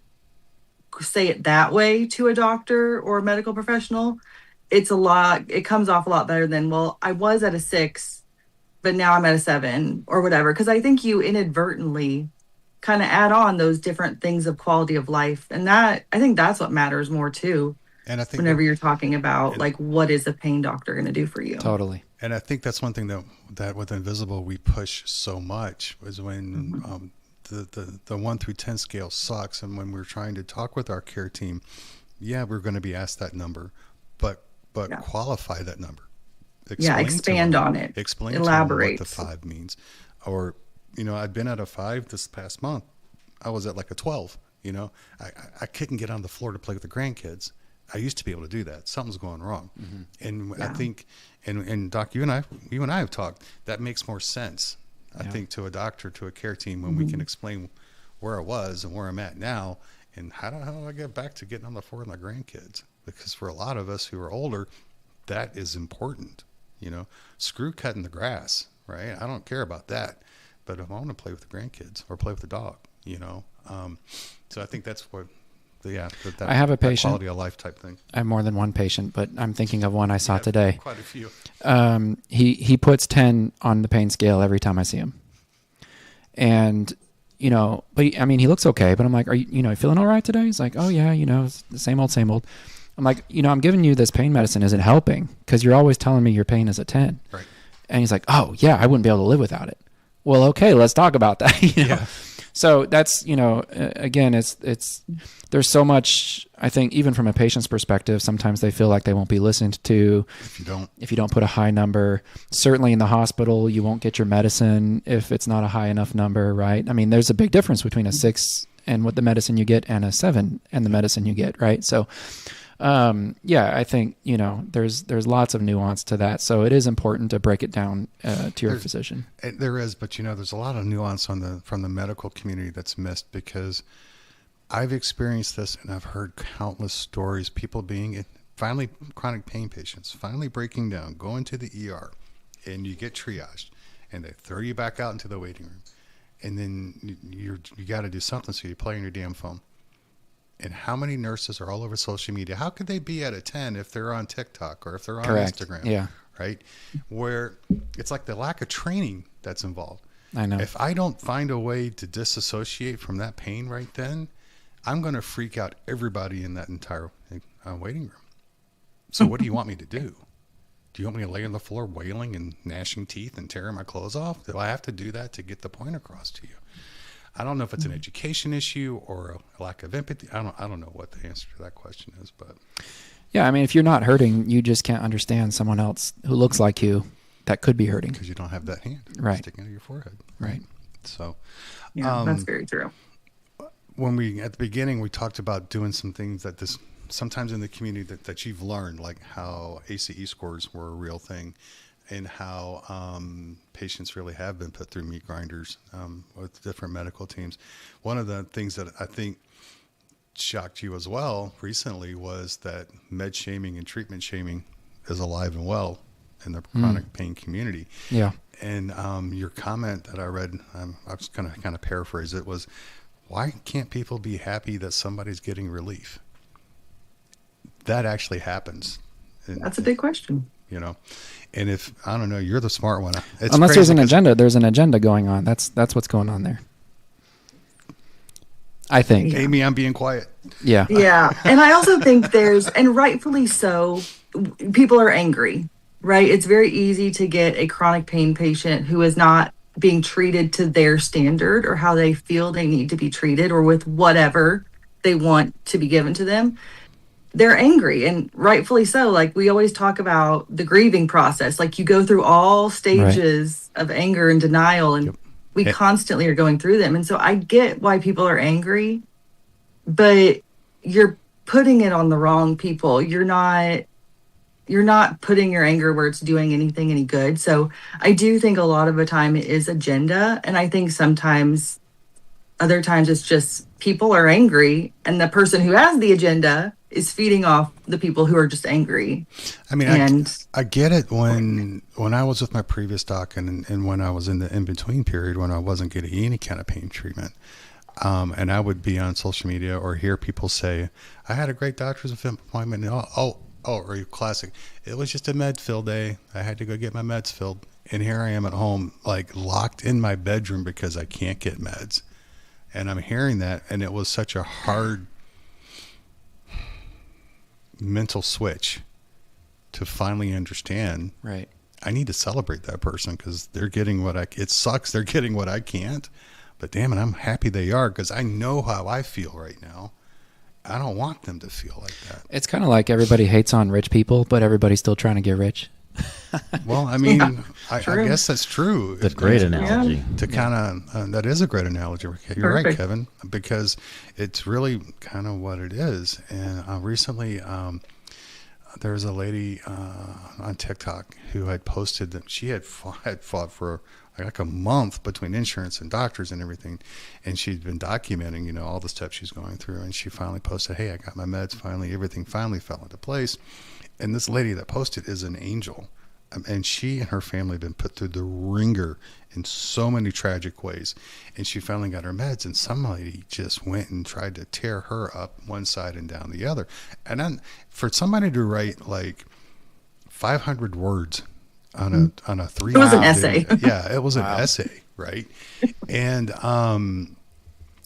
Speaker 3: say it that way to a doctor or a medical professional, it comes off a lot better than, well, I was at a 6, but now I'm at a 7 or whatever. Because I think you inadvertently kind of add on those different things of quality of life. And I think that's what matters more too. And I think whenever you're talking about like, what is a pain doctor going to do for you?
Speaker 4: Totally.
Speaker 1: And I think that's one thing that with Invisible, we push so much is when the 1 through 10 scale sucks. And when we're trying to talk with our care team, we're going to be asked that number, but qualify that number.
Speaker 3: Expand on it.
Speaker 1: Explain
Speaker 3: Elaborate
Speaker 1: to them what the 5 means. Or, I'd been at a 5 this past month. I was at like a 12, I couldn't get on the floor to play with the grandkids. I used to be able to do that. Something's going wrong. Mm-hmm. And I think, and Doc, you and I have talked, that makes more sense. I think to a doctor, to a care team, when we can explain where I was and where I'm at now, and how do I get back to getting on the floor with my grandkids? Because for a lot of us who are older, that is important. Screw cutting the grass, right? I don't care about that. But if I want to play with the grandkids or play with the dog, so I think that's what,
Speaker 4: I have a patient,
Speaker 1: quality of life type thing.
Speaker 4: I have more than one patient, but I'm thinking of one I saw today.
Speaker 1: Quite a few.
Speaker 4: He puts 10 on the pain scale every time I see him. And, but I mean, he looks okay, but I'm like, are you feeling all right today? He's like, oh yeah, it's the same old, same old. I'm like, I'm giving you this pain medicine isn't helping because you're always telling me your pain is a 10.
Speaker 1: Right.
Speaker 4: And he's like, oh yeah, I wouldn't be able to live without it. Well, okay, let's talk about that.
Speaker 1: Yeah.
Speaker 4: So that's, again, it's there's so much, I think, even from a patient's perspective, sometimes they feel like they won't be listened to if you don't put a high number. Certainly in the hospital, you won't get your medicine if it's not a high enough number, right? I mean, there's a big difference between a 6 and what the medicine you get and a 7 and the medicine you get, right? So, I think, there's lots of nuance to that. So it is important to break it down to your physician.
Speaker 1: There is, but there's a lot of nuance from the medical community that's missed, because I've experienced this and I've heard countless stories, people being finally chronic pain patients, finally breaking down, going to the ER, and you get triaged and they throw you back out into the waiting room. And then you got to do something. So you play on your damn phone. And how many nurses are all over social media? How could they be at a 10 if they're on TikTok or if they're on Instagram?
Speaker 4: Yeah.
Speaker 1: Right. Where it's like the lack of training that's involved.
Speaker 4: I know.
Speaker 1: If I don't find a way to disassociate from that pain right then, I'm going to freak out everybody in that entire waiting room. So what do you want me to do? Do you want me to lay on the floor wailing and gnashing teeth and tearing my clothes off? Do I have to do that to get the point across to you? I don't know if it's an education issue or a lack of empathy. I don't know what the answer to that question is, but
Speaker 4: yeah, I mean, if you're not hurting, you just can't understand someone else who looks like you that could be hurting
Speaker 1: because you don't have that hand sticking to your forehead.
Speaker 4: Right.
Speaker 1: So,
Speaker 3: yeah, that's very true.
Speaker 1: When at the beginning, we talked about doing some things that sometimes in the community that you've learned, like how ACE scores were a real thing, and how patients really have been put through meat grinders with different medical teams. One of the things that I think shocked you as well recently was that med shaming and treatment shaming is alive and well in the chronic pain community.
Speaker 4: Yeah.
Speaker 1: And your comment that I read, I was going to kind of paraphrase it, was, why can't people be happy that somebody's getting relief? That actually happens.
Speaker 3: That's a big question.
Speaker 1: And if, I don't know, you're the smart one.
Speaker 4: Unless there's an agenda going on. That's what's going on there. I think.
Speaker 1: Amy, I'm being quiet.
Speaker 4: Yeah.
Speaker 3: Yeah. And I also think and rightfully so, people are angry, right? It's very easy to get a chronic pain patient who is not being treated to their standard or how they feel they need to be treated or with whatever they want to be given to them. They're angry, and rightfully so. Like, we always talk about the grieving process. Like, you go through all stages of anger and denial, and we constantly are going through them. And so I get why people are angry, but you're putting it on the wrong people. You're not putting your anger where it's doing anything any good. So I do think a lot of the time it is agenda. And I think other times it's just people are angry, and the person who has the agenda is feeding off the people who are just angry.
Speaker 1: I mean, I get it when I was with my previous doc and when I was in the in-between period when I wasn't getting any kind of pain treatment. And I would be on social media or hear people say, I had a great doctor's appointment. Or classic. It was just a med fill day. I had to go get my meds filled. And here I am at home, like locked in my bedroom because I can't get meds. And I'm hearing that. And it was such a hard mental switch to finally understand.
Speaker 4: Right.
Speaker 1: I need to celebrate that person because they're getting it sucks. They're getting what I can't, but damn it, I'm happy they are because I know how I feel right now. I don't want them to feel like that.
Speaker 4: It's kind of like everybody hates on rich people, but everybody's still trying to get rich.
Speaker 1: Well, I mean, I guess that's true.
Speaker 2: That's a great analogy.
Speaker 1: That is a great analogy. You're right, Kevin, because it's really kind of what it is. And recently, there was a lady on TikTok who had posted that she had fought for like a month between insurance and doctors and everything, and she'd been documenting, all the steps she's going through. And she finally posted, "Hey, I got my meds. Finally, everything finally fell into place." And this lady that posted is an angel. And she and her family have been put through the ringer in so many tragic ways. And she finally got her meds, and somebody just went and tried to tear her up one side and down the other. And then for somebody to write like 500 words on a 3
Speaker 3: It was an essay.
Speaker 1: Yeah, it was an essay, right? And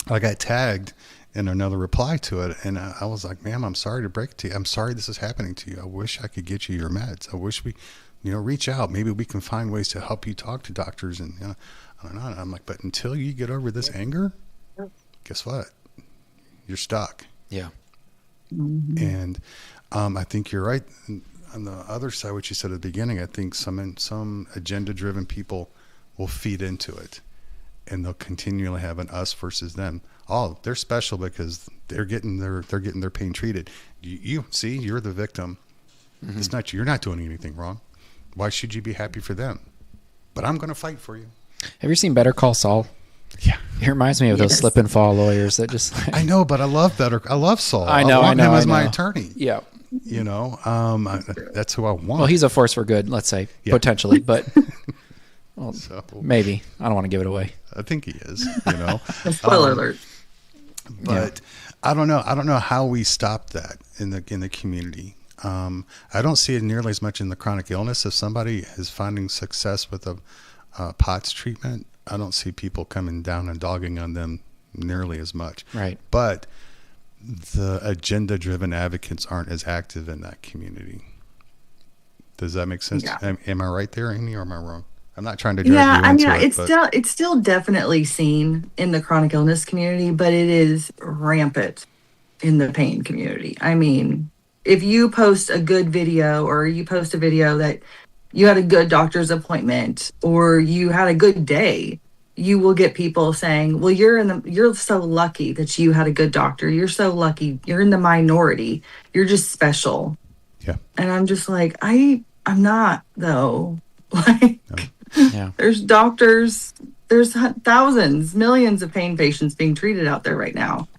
Speaker 1: I got tagged in another reply to it, and I was like, ma'am, I'm sorry to break it to you. I'm sorry this is happening to you. I wish I could get you your meds. I wish we, reach out. Maybe we can find ways to help you talk to doctors. And I don't know. I'm like, but until you get over this anger, guess what? You're stuck.
Speaker 4: Yeah.
Speaker 3: Mm-hmm.
Speaker 1: And I think you're right. On the other side, what you said at the beginning, I think some agenda-driven people will feed into it, and they'll continually have an us versus them. Oh, they're special because they're getting their pain treated. You see, you're the victim. Mm-hmm. It's not you. You're not doing anything wrong. Why should you be happy for them? But I'm going to fight for you.
Speaker 4: Have you seen Better Call Saul?
Speaker 1: Yeah.
Speaker 4: It reminds me of those slip and fall lawyers that just.
Speaker 1: I know, but I love Saul.
Speaker 4: I want
Speaker 1: him as my attorney.
Speaker 4: Yeah.
Speaker 1: That's who I want.
Speaker 4: Well, he's a force for good, let's say, potentially, but well,
Speaker 1: so,
Speaker 4: maybe. I don't want to give it away.
Speaker 1: I think he is,
Speaker 3: Spoiler alert.
Speaker 1: But I don't know. I don't know how we stop that in the community. I don't see it nearly as much in the chronic illness. If somebody is finding success with a POTS treatment, I don't see people coming down and dogging on them nearly as much.
Speaker 4: Right.
Speaker 1: But the agenda-driven advocates aren't as active in that community. Does that make sense?
Speaker 3: Yeah.
Speaker 1: Am I right there, Amy, or am I wrong? I'm not trying to drag you into it.
Speaker 5: It's still definitely seen in the chronic illness community, but it is rampant in the pain community. I mean, if you post a good video or you post a video that you had a good doctor's appointment or you had a good day, you will get people saying, well, you're so lucky that you had a good doctor. You're so lucky. You're in the minority. You're just special.
Speaker 1: Yeah.
Speaker 5: And I'm just like, I'm not though. Like,
Speaker 1: No.
Speaker 4: Yeah.
Speaker 5: There's doctors, there's thousands, millions of pain patients being treated out there right now.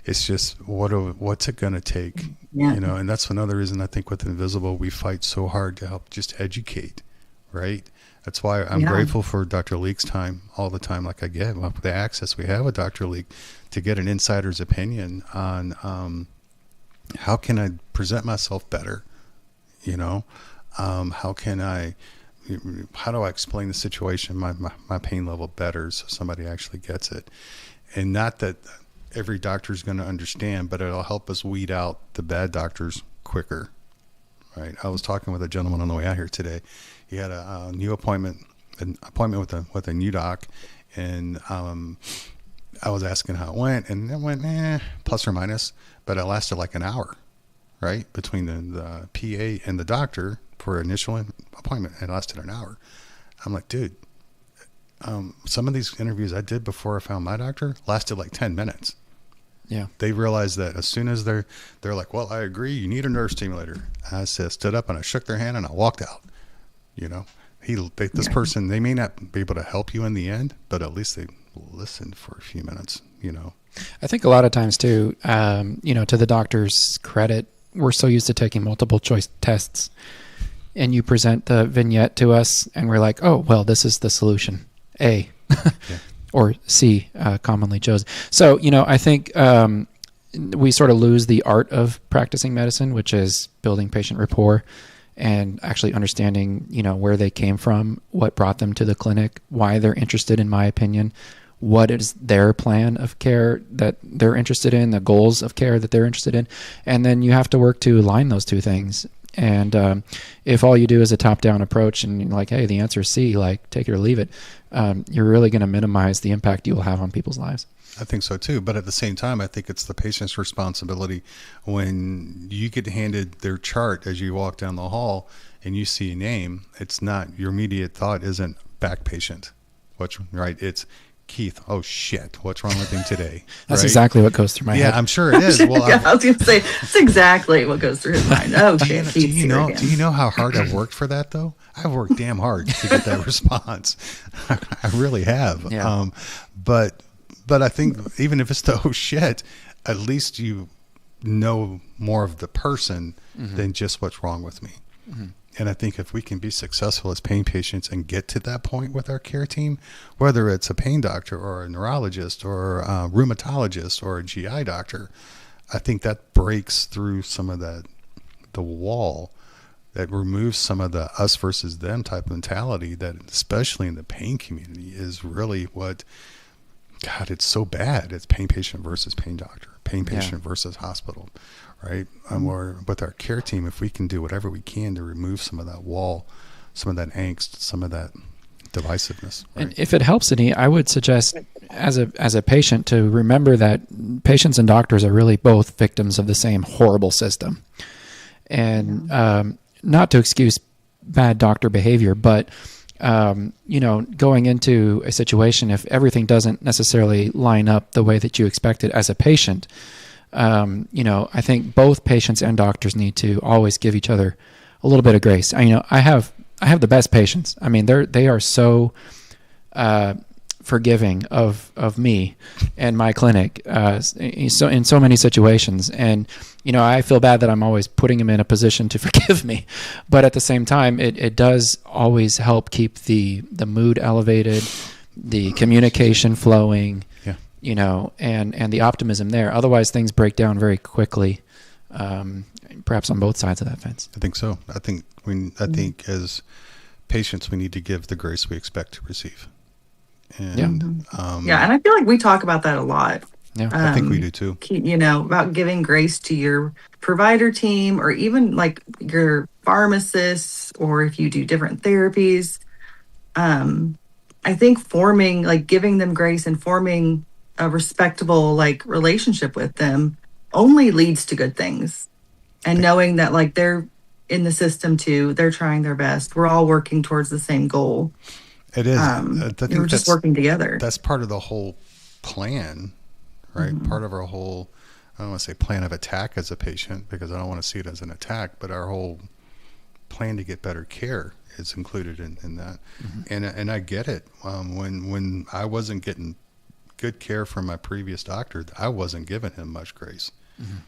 Speaker 1: It's just what's it going to take?
Speaker 5: Yeah.
Speaker 1: And that's another reason I think with Invisible we fight so hard to help just educate, right? That's why I'm grateful for Dr. Leake's time all the time, like I get with the access we have with Dr. Leake to get an insider's opinion on how can I present myself better, how do I explain the situation, my pain level better so somebody actually gets it. And not that every doctor is going to understand, but it'll help us weed out the bad doctors quicker, right? I was talking with a gentleman on the way out here today. He had a new appointment with a new doc, and I was asking how it went, and it went plus or minus, but it lasted like an hour, right? Between the PA and the doctor for initial appointment, it lasted an hour. I'm like, dude, some of these interviews I did before I found my doctor lasted like 10 minutes.
Speaker 4: Yeah.
Speaker 1: They realized that as soon as they're like, well, I agree, you need a nerve stimulator. I stood up and I shook their hand and I walked out. This person, they may not be able to help you in the end, but at least they listened for a few minutes,
Speaker 4: I think a lot of times too, to the doctor's credit, we're so used to taking multiple choice tests, and you present the vignette to us and we're like, oh, well, this is the solution, A.
Speaker 1: Yeah.
Speaker 4: Or C, commonly chosen. So, I think we sort of lose the art of practicing medicine, which is building patient rapport and actually understanding, where they came from, what brought them to the clinic, why they're interested, in my opinion, what is their plan of care that they're interested in, the goals of care that they're interested in. And then you have to work to align those two things. And if all you do is a top-down approach and you're like, hey, the answer is C, like take it or leave it, you're really going to minimize the impact you will have on people's lives.
Speaker 1: I think so too. But at the same time, I think it's the patient's responsibility when you get handed their chart as you walk down the hall and you see a name. It's not, your immediate thought isn't back patient. Right? It's Keith. Oh shit. What's wrong with him today?
Speaker 4: That's
Speaker 1: right?
Speaker 4: exactly what goes through my head.
Speaker 1: Yeah, I'm sure it is. Well,
Speaker 5: I was going to say, that's exactly what goes through his mind. Oh shit.
Speaker 1: do you know how hard I've worked for that though? I've worked damn hard to get that response. I really have.
Speaker 4: Yeah.
Speaker 1: But I think even if it's the oh shit, at least you know more of the person than just what's wrong with me. Mm-hmm. And I think if we can be successful as pain patients and get to that point with our care team, whether it's a pain doctor or a neurologist or a rheumatologist or a GI doctor, I think that breaks through some of the wall that removes some of the us versus them type mentality that, especially in the pain community, is really what God, it's so bad. It's pain patient versus pain doctor, pain patient versus hospital, right? Or with our care team, if we can do whatever we can to remove some of that wall, some of that angst, some of that divisiveness. Right?
Speaker 4: And if it helps any, I would suggest as a patient to remember that patients and doctors are really both victims of the same horrible system. And not to excuse bad doctor behavior, but going into a situation, if everything doesn't necessarily line up the way that you expected as a patient, I think both patients and doctors need to always give each other a little bit of grace. I have the best patients. I mean, they are so forgiving of me and my clinic in so many situations. And, I feel bad that I'm always putting them in a position to forgive me. But at the same time, it does always help keep the mood elevated, the communication flowing, and the optimism there. Otherwise, things break down very quickly, perhaps on both sides of that fence.
Speaker 1: I think so. I think as patients, we need to give the grace we expect to receive. And,
Speaker 5: and I feel like we talk about that a lot.
Speaker 4: Yeah,
Speaker 1: I think we do too.
Speaker 5: About giving grace to your provider team, or even like your pharmacists, or if you do different therapies. I think giving them grace and forming a respectable relationship with them only leads to good things. And knowing that they're in the system too, they're trying their best. We're all working towards the same goal.
Speaker 1: It is.
Speaker 5: We're just working together.
Speaker 1: That's part of the whole plan, right? Mm-hmm. Part of our whole, I don't want to say plan of attack as a patient, because I don't want to see it as an attack, but our whole plan to get better care is included in that. Mm-hmm. And I get it. When I wasn't getting good care from my previous doctor, I wasn't giving him much grace. Mm-hmm.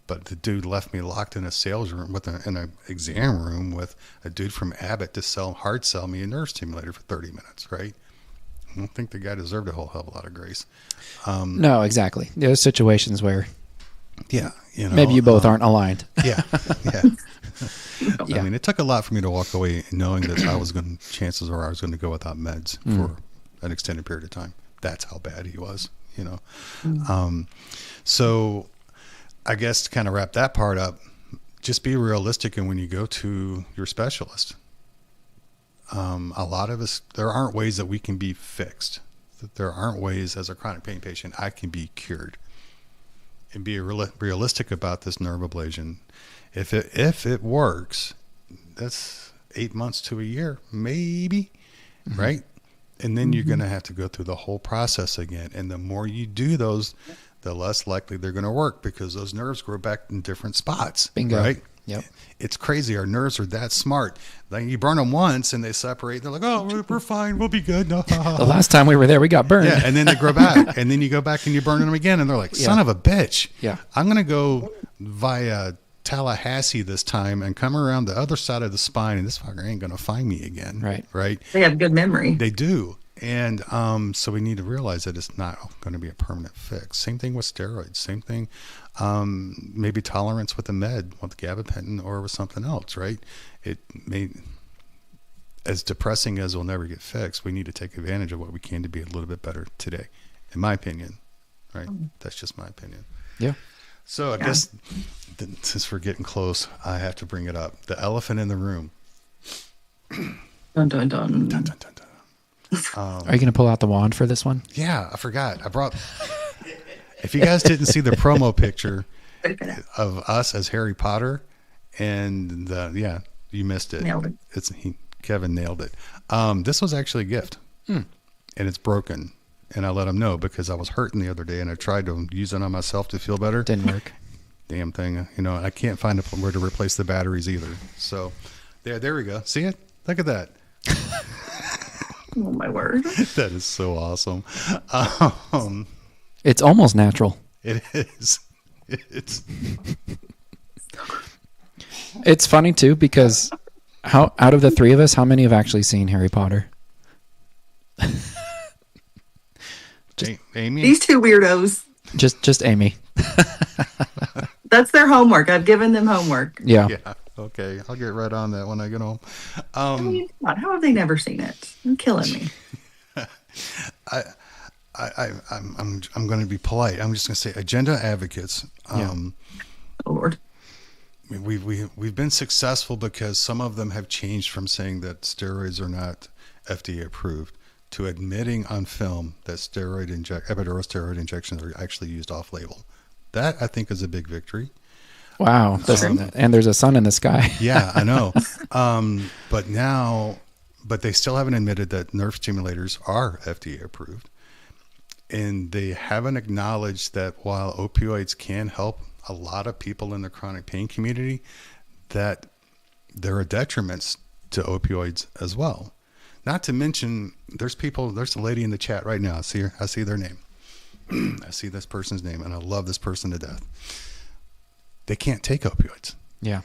Speaker 1: But the dude left me locked in a sales room in an exam room with a dude from Abbott to hard sell me a nerve stimulator for 30 minutes, right? I don't think the guy deserved a whole hell of a lot of grace.
Speaker 4: No, exactly. There's situations where maybe you both aren't aligned.
Speaker 1: Yeah. I mean, it took a lot for me to walk away knowing that chances are I was going to go without meds for an extended period of time. That's how bad he was, So I guess to kind of wrap that part up, just be realistic. And when you go to your specialist, a lot of us, there aren't ways that we can be fixed. There aren't ways as a chronic pain patient I can be cured. And be realistic about this nerve ablation. If it works, that's 8 months to a year, maybe, right? And then you're going to have to go through the whole process again. And the more you do those, the less likely they're going to work, because those nerves grow back in different spots.
Speaker 4: Bingo.
Speaker 1: Right?
Speaker 4: Yep.
Speaker 1: It's crazy. Our nerves are that smart. Like, you burn them once and they separate. They're like, oh, we're fine. We'll be good. No.
Speaker 4: The last time we were there, we got burned.
Speaker 1: Yeah, and then they grow back. And then you go back and you burn them again. And they're like, son of a bitch.
Speaker 4: Yeah.
Speaker 1: I'm going to go via Tallahassee this time and come around the other side of the spine, and this fucker ain't going to find me again. Right.
Speaker 5: They have good memory.
Speaker 1: They do. And so we need to realize that it's not going to be a permanent fix. Same thing with steroids. Same thing, maybe tolerance with a med, with gabapentin or with something else, right? It may, as depressing as will never get fixed, we need to take advantage of what we can to be a little bit better today, in my opinion, right? That's just my opinion.
Speaker 4: Yeah.
Speaker 1: So I guess since we're getting close, I have to bring it up. The elephant in the room.
Speaker 5: Dun, dun, dun.
Speaker 1: Dun, dun, dun, dun.
Speaker 4: Are you going to pull out the wand for this one?
Speaker 1: Yeah, I forgot. If you guys didn't see the promo picture of us as Harry Potter, and you missed it.
Speaker 5: Nailed it.
Speaker 1: Kevin nailed it. This was actually a gift, and it's broken. And I let him know because I was hurting the other day, and I tried to use it on myself to feel better.
Speaker 4: Didn't work.
Speaker 1: Damn thing. I can't find where to replace the batteries either. So there we go. See it? Look at that.
Speaker 5: Oh my word.
Speaker 1: That is so awesome.
Speaker 4: It's almost natural.
Speaker 1: It is.
Speaker 4: It's funny too, because out of the three of us, how many have actually seen Harry Potter?
Speaker 1: Amy?
Speaker 5: These two weirdos.
Speaker 4: Just Amy.
Speaker 5: That's their homework. I've given them homework.
Speaker 4: Yeah.
Speaker 1: Okay. I'll get right on that when I get home.
Speaker 5: How have they never seen it? You're killing me.
Speaker 1: I'm going to be polite. I'm just going to say agenda advocates.
Speaker 5: Oh, Lord.
Speaker 1: We've been successful because some of them have changed from saying that steroids are not FDA approved to admitting on film that epidural steroid injections are actually used off label. That I think is a big victory.
Speaker 4: Wow. And there's a sun in the sky.
Speaker 1: Yeah, I know. But they still haven't admitted that nerve stimulators are FDA approved. And they haven't acknowledged that while opioids can help a lot of people in the chronic pain community, that there are detriments to opioids as well. Not to mention, there's a lady in the chat right now. I see their name. I see this person's name, and I love this person to death. They can't take opioids.
Speaker 4: Yeah.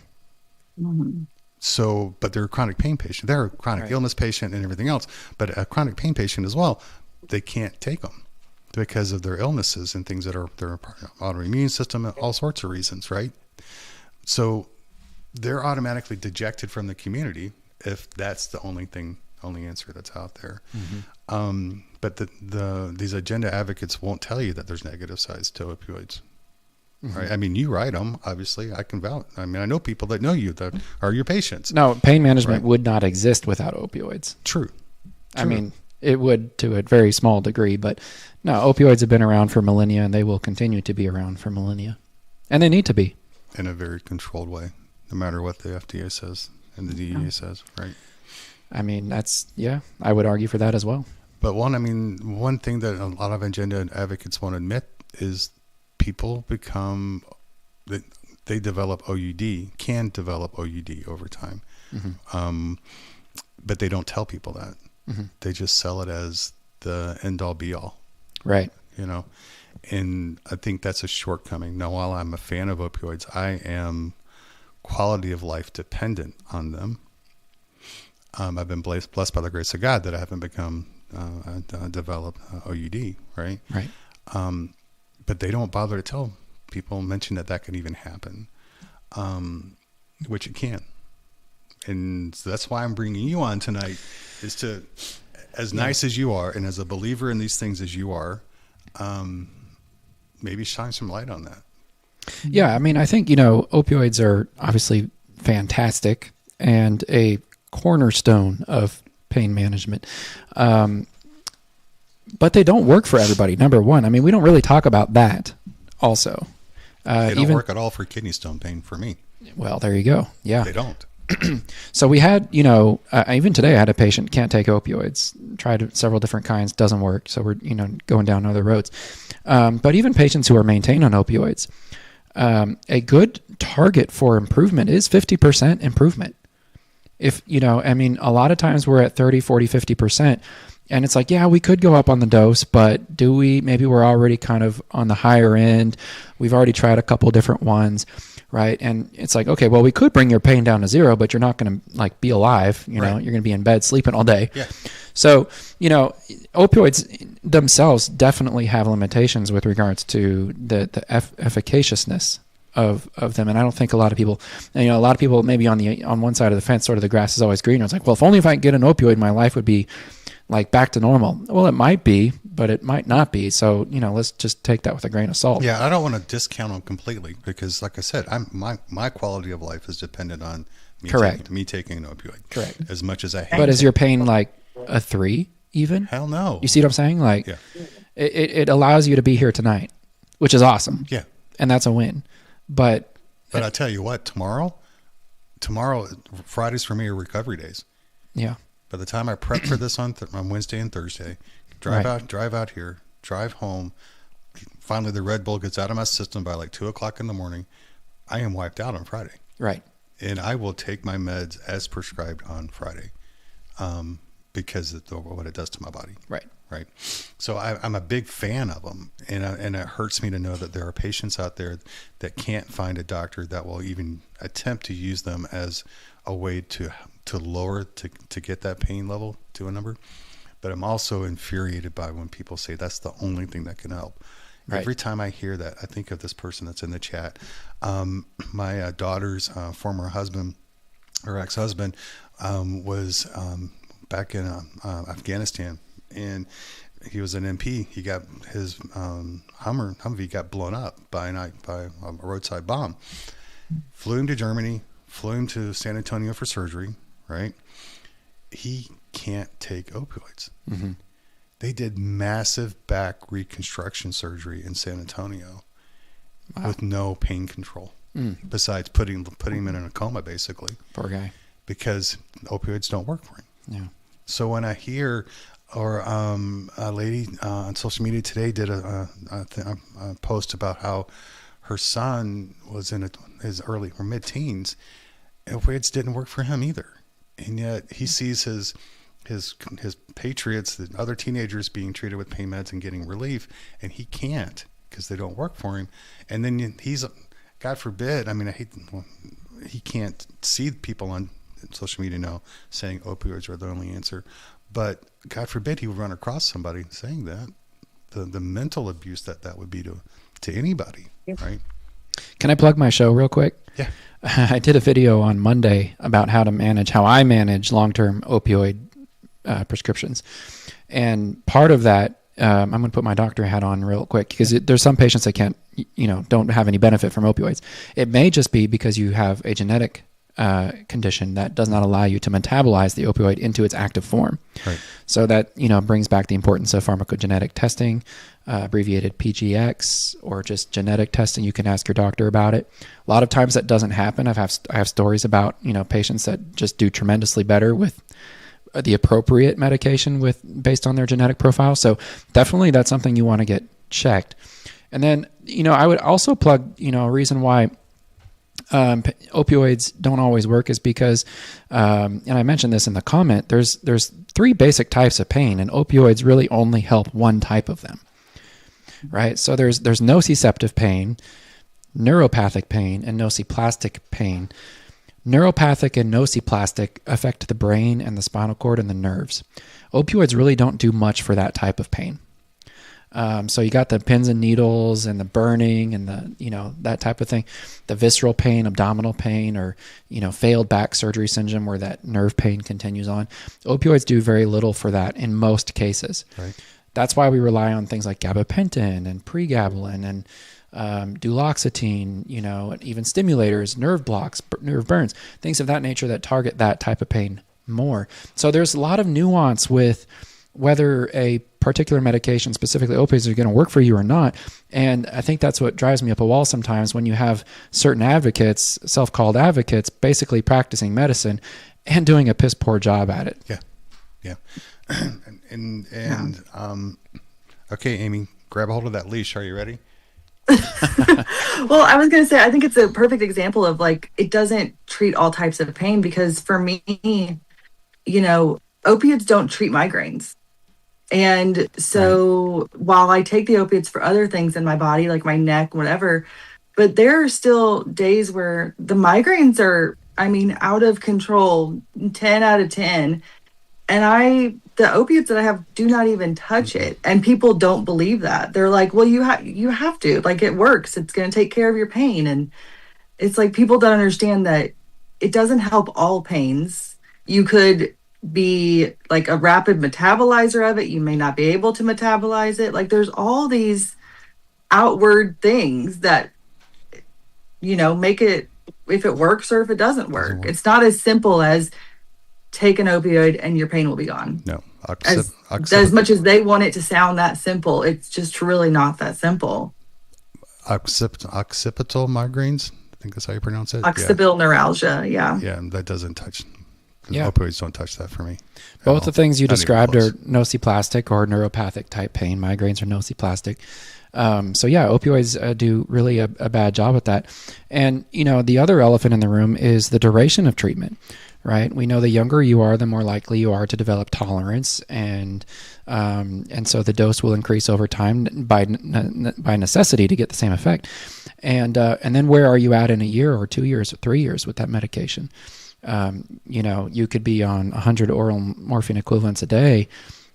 Speaker 5: Mhm.
Speaker 1: So, but they're a chronic pain patient. They're a chronic illness patient and everything else, but a chronic pain patient as well. They can't take them because of their illnesses and things that are their autoimmune system and all sorts of reasons, right? So they're automatically dejected from the community if that's the only answer that's out there.
Speaker 4: Mm-hmm.
Speaker 1: But these agenda advocates won't tell you that there's negative sides to opioids.
Speaker 4: Mm-hmm.
Speaker 1: Right? I mean, you write them, obviously. I can vouch. I mean, I know people that know you that are your patients.
Speaker 4: No, pain management would not exist without opioids.
Speaker 1: True.
Speaker 4: I mean, it would to a very small degree, but no, opioids have been around for millennia and they will continue to be around for millennia. And they need to be.
Speaker 1: In a very controlled way, no matter what the FDA says and the DEA says, right?
Speaker 4: I mean, I would argue for that as well.
Speaker 1: But one thing that a lot of agenda advocates won't admit is people they develop OUD, can develop OUD over time.
Speaker 4: Mm-hmm.
Speaker 1: But they don't tell people that.
Speaker 4: Mm-hmm.
Speaker 1: They just sell it as the end all be all.
Speaker 4: Right.
Speaker 1: And I think that's a shortcoming. Now, while I'm a fan of opioids, I am quality of life dependent on them. I've been blessed by the grace of God that I haven't developed OUD, right?
Speaker 4: Right.
Speaker 1: But they don't bother to tell people, mention that can even happen, which it can. And so that's why I'm bringing you on tonight, is to, as nice as you are and as a believer in these things as you are, maybe shine some light on that.
Speaker 4: Yeah, I mean, I think, opioids are obviously fantastic and a cornerstone of pain management. But they don't work for everybody, number one. I mean, we don't really talk about that also.
Speaker 1: They don't work at all for kidney stone pain for me.
Speaker 4: Well, there you go. Yeah.
Speaker 1: They don't.
Speaker 4: So we had, even today I had a patient can't take opioids, tried several different kinds, doesn't work. So we're, going down other roads. But even patients who are maintained on opioids, a good target for improvement is 50% improvement. If, a lot of times we're at 30, 40, 50%. And it's like, yeah, we could go up on the dose, but do we? Maybe we're already kind of on the higher end. We've already tried a couple different ones, right? And it's like, okay, well, we could bring your pain down to zero, but you're not going to be alive. You're going to be in bed sleeping all day.
Speaker 1: Yeah.
Speaker 4: So, opioids themselves definitely have limitations with regards to the efficaciousness of them. And I don't think a lot of people, a lot of people maybe on one side of the fence, sort of the grass is always greener. It's like, well, if only if I could get an opioid, my life would be back to normal. Well, it might be, but it might not be. So, let's just take that with a grain of salt.
Speaker 1: Yeah, I don't want to discount them completely because, like I said, my quality of life is dependent on me taking an opioid.
Speaker 4: Correct.
Speaker 1: As much as I hate
Speaker 4: But is
Speaker 1: it.
Speaker 4: your pain like a 3 even?
Speaker 1: Hell no.
Speaker 4: You see what I'm saying?
Speaker 1: Yeah.
Speaker 4: It allows you to be here tonight, which is awesome.
Speaker 1: Yeah.
Speaker 4: And that's a win. But
Speaker 1: I tell you what, tomorrow, Fridays for me are recovery days.
Speaker 4: Yeah.
Speaker 1: By the time I prep for this on Wednesday and Thursday, drive out here, drive home. Finally, the Red Bull gets out of my system by 2:00 in the morning. I am wiped out on Friday.
Speaker 4: Right.
Speaker 1: And I will take my meds as prescribed on Friday, because of what it does to my body.
Speaker 4: Right.
Speaker 1: Right. So I'm a big fan of them, and it hurts me to know that there are patients out there that can't find a doctor that will even attempt to use them as a way to lower to get that pain level to a number. But I'm also infuriated by when people say that's the only thing that can help. Right. Every time I hear that, I think of this person that's in the chat. My daughter's former husband or ex-husband was back in Afghanistan, and he was an MP. He got his Humvee got blown up by a roadside bomb. Flew him to Germany. Flew him to San Antonio for surgery. Right. He can't take opioids.
Speaker 4: Mm-hmm.
Speaker 1: They did massive back reconstruction surgery in San Antonio with no pain control, besides putting him in a coma, basically.
Speaker 4: Poor guy.
Speaker 1: Because opioids don't work for him.
Speaker 4: Yeah. So
Speaker 1: when I hear, or a lady on social media today did a post about how her son was in his early or mid-teens, opioids didn't work for him either, and yet he sees his patriots, the other teenagers, being treated with pain meds and getting relief, and he can't because they don't work for him. And then he's, God forbid, I mean, he can't see people on social media now saying opioids are the only answer, but God forbid he would run across somebody saying that. The mental abuse that would be to anybody, right?
Speaker 4: Can I plug my show real quick?
Speaker 1: Yeah.
Speaker 4: I did a video on Monday about how I manage long-term opioid prescriptions. And part of that, I'm going to put my doctor hat on real quick, because there's some patients that don't have any benefit from opioids. It may just be because you have a genetic condition that does not allow you to metabolize the opioid into its active form.
Speaker 1: Right.
Speaker 4: So that, brings back the importance of pharmacogenetic testing, abbreviated PGX, or just genetic testing. You can ask your doctor about it. A lot of times that doesn't happen. I have stories about, patients that just do tremendously better with the appropriate medication based on their genetic profile. So definitely that's something you want to get checked. And then, I would also plug, a reason why opioids don't always work is because, and I mentioned this in the comment, there's 3 basic types of pain, and opioids really only help one type of them, right? So there's nociceptive pain, neuropathic pain, and nociplastic pain. Neuropathic and nociplastic affect the brain and the spinal cord and the nerves. Opioids really don't do much for that type of pain. So you got the pins and needles and the burning and the, that type of thing, the visceral pain, abdominal pain, or, failed back surgery syndrome where that nerve pain continues on. Opioids do very little for that in most cases.
Speaker 1: Right.
Speaker 4: That's why we rely on things like gabapentin and pregabalin and duloxetine, and even stimulators, nerve blocks, nerve burns, things of that nature that target that type of pain more. So there's a lot of nuance with whether a particular medication, specifically opioids, are going to work for you or not. And I think that's what drives me up a wall sometimes when you have certain advocates, self-called advocates, basically practicing medicine and doing a piss poor job at it.
Speaker 1: Yeah. Yeah. Okay, Amy, grab a hold of that leash. Are you ready?
Speaker 5: Well, I was going to say, I think it's a perfect example of it doesn't treat all types of pain, because for me, opiates don't treat migraines. And so while I take the opiates for other things in my body, like my neck, whatever, but there are still days where the migraines are, out of control, 10 out of 10. And the opiates that I have do not even touch it. And people don't believe that. They're like, well, you have to, it works. It's going to take care of your pain. And it's people don't understand that it doesn't help all pains. You could be a rapid metabolizer of it. You may not be able to metabolize it. There's all these outward things that, make it, if it works or if it doesn't work. It's not as simple as take an opioid and your pain will be gone.
Speaker 1: No.
Speaker 5: As much as they want it to sound that simple, it's just really not that simple.
Speaker 1: Occipital migraines, I think that's how you pronounce it.
Speaker 5: Occipital neuralgia, yeah.
Speaker 1: Yeah, that doesn't touch. Opioids don't touch that for me.
Speaker 4: Both the things you described are nociplastic or neuropathic type pain. Migraines are nociplastic. Opioids do really a bad job at that. And, the other elephant in the room is the duration of treatment, right? We know the younger you are, the more likely you are to develop tolerance. And so the dose will increase over time by necessity to get the same effect. And then where are you at in a year or 2 years or 3 years with that medication? You could be on 100 oral morphine equivalents a day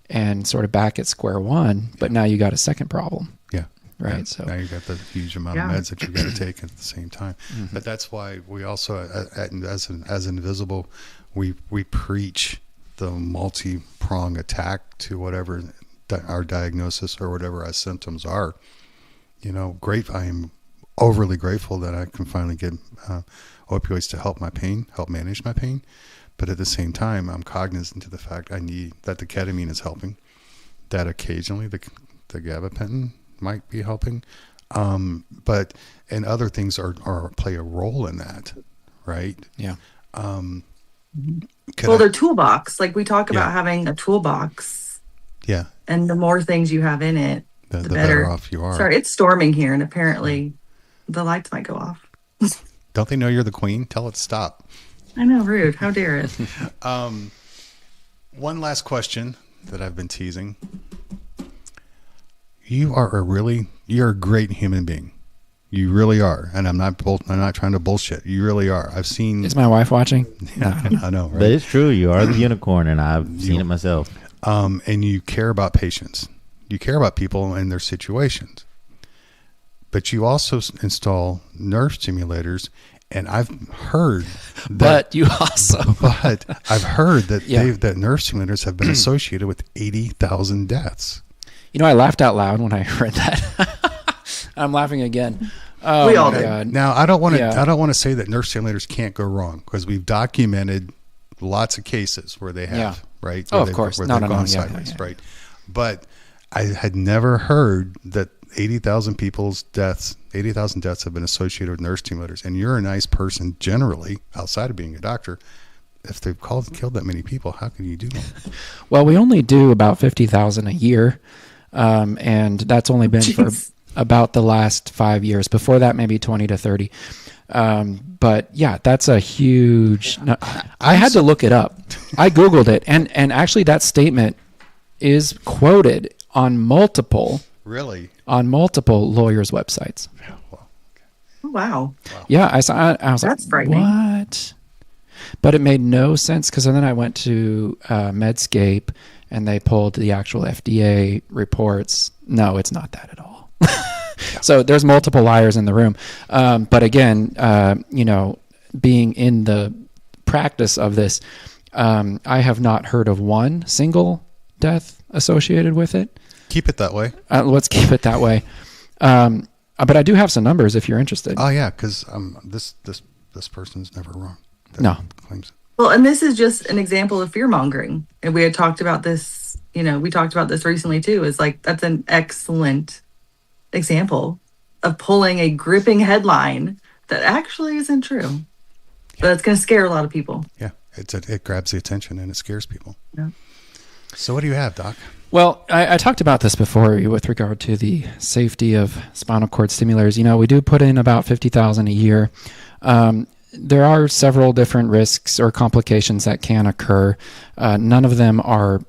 Speaker 4: and sort of back at square one, but now you got a second problem.
Speaker 1: Yeah.
Speaker 4: Right.
Speaker 1: Yeah.
Speaker 4: So
Speaker 1: now you got the huge amount of meds that you got to take at the same time. Mm-hmm. But that's why we also, as Invisible, we preach the multi-prong attack to whatever our diagnosis or whatever our symptoms are. You know, I am overly grateful that I can finally get opioids to help my pain, help manage my pain. But at the same time, I'm cognizant of the fact that the ketamine is helping, that occasionally the gabapentin might be helping. But and other things are play a role in that, right?
Speaker 4: Yeah.
Speaker 5: Their toolbox, like we talk about having a toolbox.
Speaker 1: Yeah.
Speaker 5: And the more things you have in it, the better
Speaker 1: off you are.
Speaker 5: Sorry, it's storming here, and apparently the lights might go off.
Speaker 1: Don't they know you're the queen? Tell it to stop.
Speaker 5: I know, rude. How dare it?
Speaker 1: One last question that I've been teasing. You're a great human being. You really are. And I'm not trying to bullshit. You really are. I've seen.
Speaker 4: Is my wife watching?
Speaker 1: I know, right?
Speaker 2: But it's true. You are the unicorn, and I've seen it myself.
Speaker 1: And you care about patients. You care about people and their situations. But you also install nerve stimulators, and I've heard that. But I've heard that that nerve stimulators have been associated with 80,000 deaths.
Speaker 4: You know, I laughed out loud when I heard that. I'm laughing again.
Speaker 5: We all did.
Speaker 4: God.
Speaker 1: Now, I don't want to say that nerve stimulators can't go wrong, because we've documented lots of cases where they have, right?
Speaker 4: Of course.
Speaker 1: Where they've gone sideways, right? But I had never heard that 80,000 deaths have been associated with nerve stimulators. And you're a nice person generally, outside of being a doctor. If they've killed that many people, how can you do that?
Speaker 4: Well, we only do about 50,000 a year. And that's only been for about the last 5 years. Before that, maybe 20 to 30. But yeah, that's a huge. I had to look it up. I Googled it, and actually, that statement is quoted on multiple lawyers' websites.
Speaker 5: Oh, wow.
Speaker 4: Yeah, I was
Speaker 5: That's
Speaker 4: like,
Speaker 5: frightening.
Speaker 4: what? But it made no sense, because then I went to Medscape, and they pulled the actual FDA reports. No, it's not that at all. So there's multiple liars in the room. But again, being in the practice of this, I have not heard of one single death associated with it.
Speaker 1: Keep it that way.
Speaker 4: Let's keep it that way. But I do have some numbers if you're interested.
Speaker 1: Oh yeah, because this person's never wrong.
Speaker 4: No.
Speaker 1: Claims.
Speaker 5: Well, and this is just an example of fear mongering. And we had talked about this, we talked about this recently too, is like, that's an excellent example of pulling a gripping headline that actually isn't true. But it's going to scare a lot of people.
Speaker 1: Yeah, it grabs the attention and it scares people.
Speaker 5: Yeah.
Speaker 1: So what do you have, Doc?
Speaker 4: Well, I talked about this before with regard to the safety of spinal cord stimulators. We do put in about 50,000 a year. There are several different risks or complications that can occur. None of them are,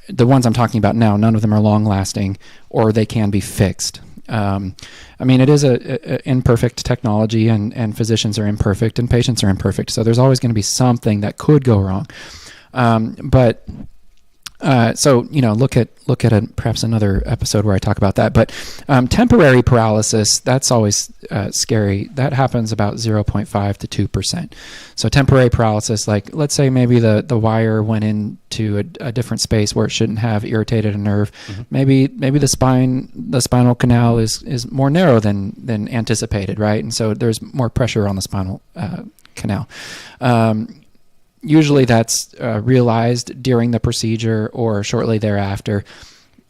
Speaker 4: the ones I'm talking about now, none of them are long-lasting, or they can be fixed. It is a imperfect technology, and physicians are imperfect, and patients are imperfect. So there's always going to be something that could go wrong. Look at perhaps another episode where I talk about that. But temporary paralysis, that's always scary. That happens about 0.5 to 2%. So temporary paralysis, like let's say maybe the wire went into a different space where it shouldn't have, irritated a nerve. Mm-hmm. Maybe the spinal canal is more narrow than anticipated, right? And so there's more pressure on the spinal canal. Usually that's realized during the procedure or shortly thereafter,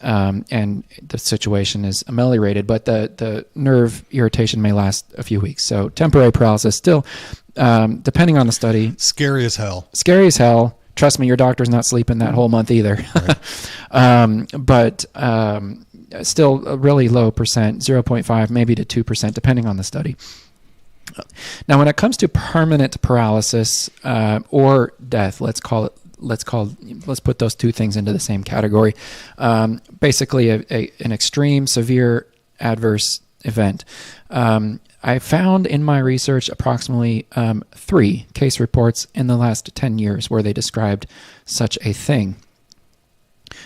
Speaker 4: and the situation is ameliorated, but the nerve irritation may last a few weeks. So temporary paralysis still, depending on the study.
Speaker 1: Scary as hell.
Speaker 4: Scary as hell. Trust me, your doctor's not sleeping that whole month either. Right. But still a really low percent, 0.5 maybe to 2%, depending on the study. Now, when it comes to permanent paralysis or death, let's put those two things into the same category. Basically, an extreme, severe adverse event. I found in my research approximately 3 case reports in the last 10 years where they described such a thing.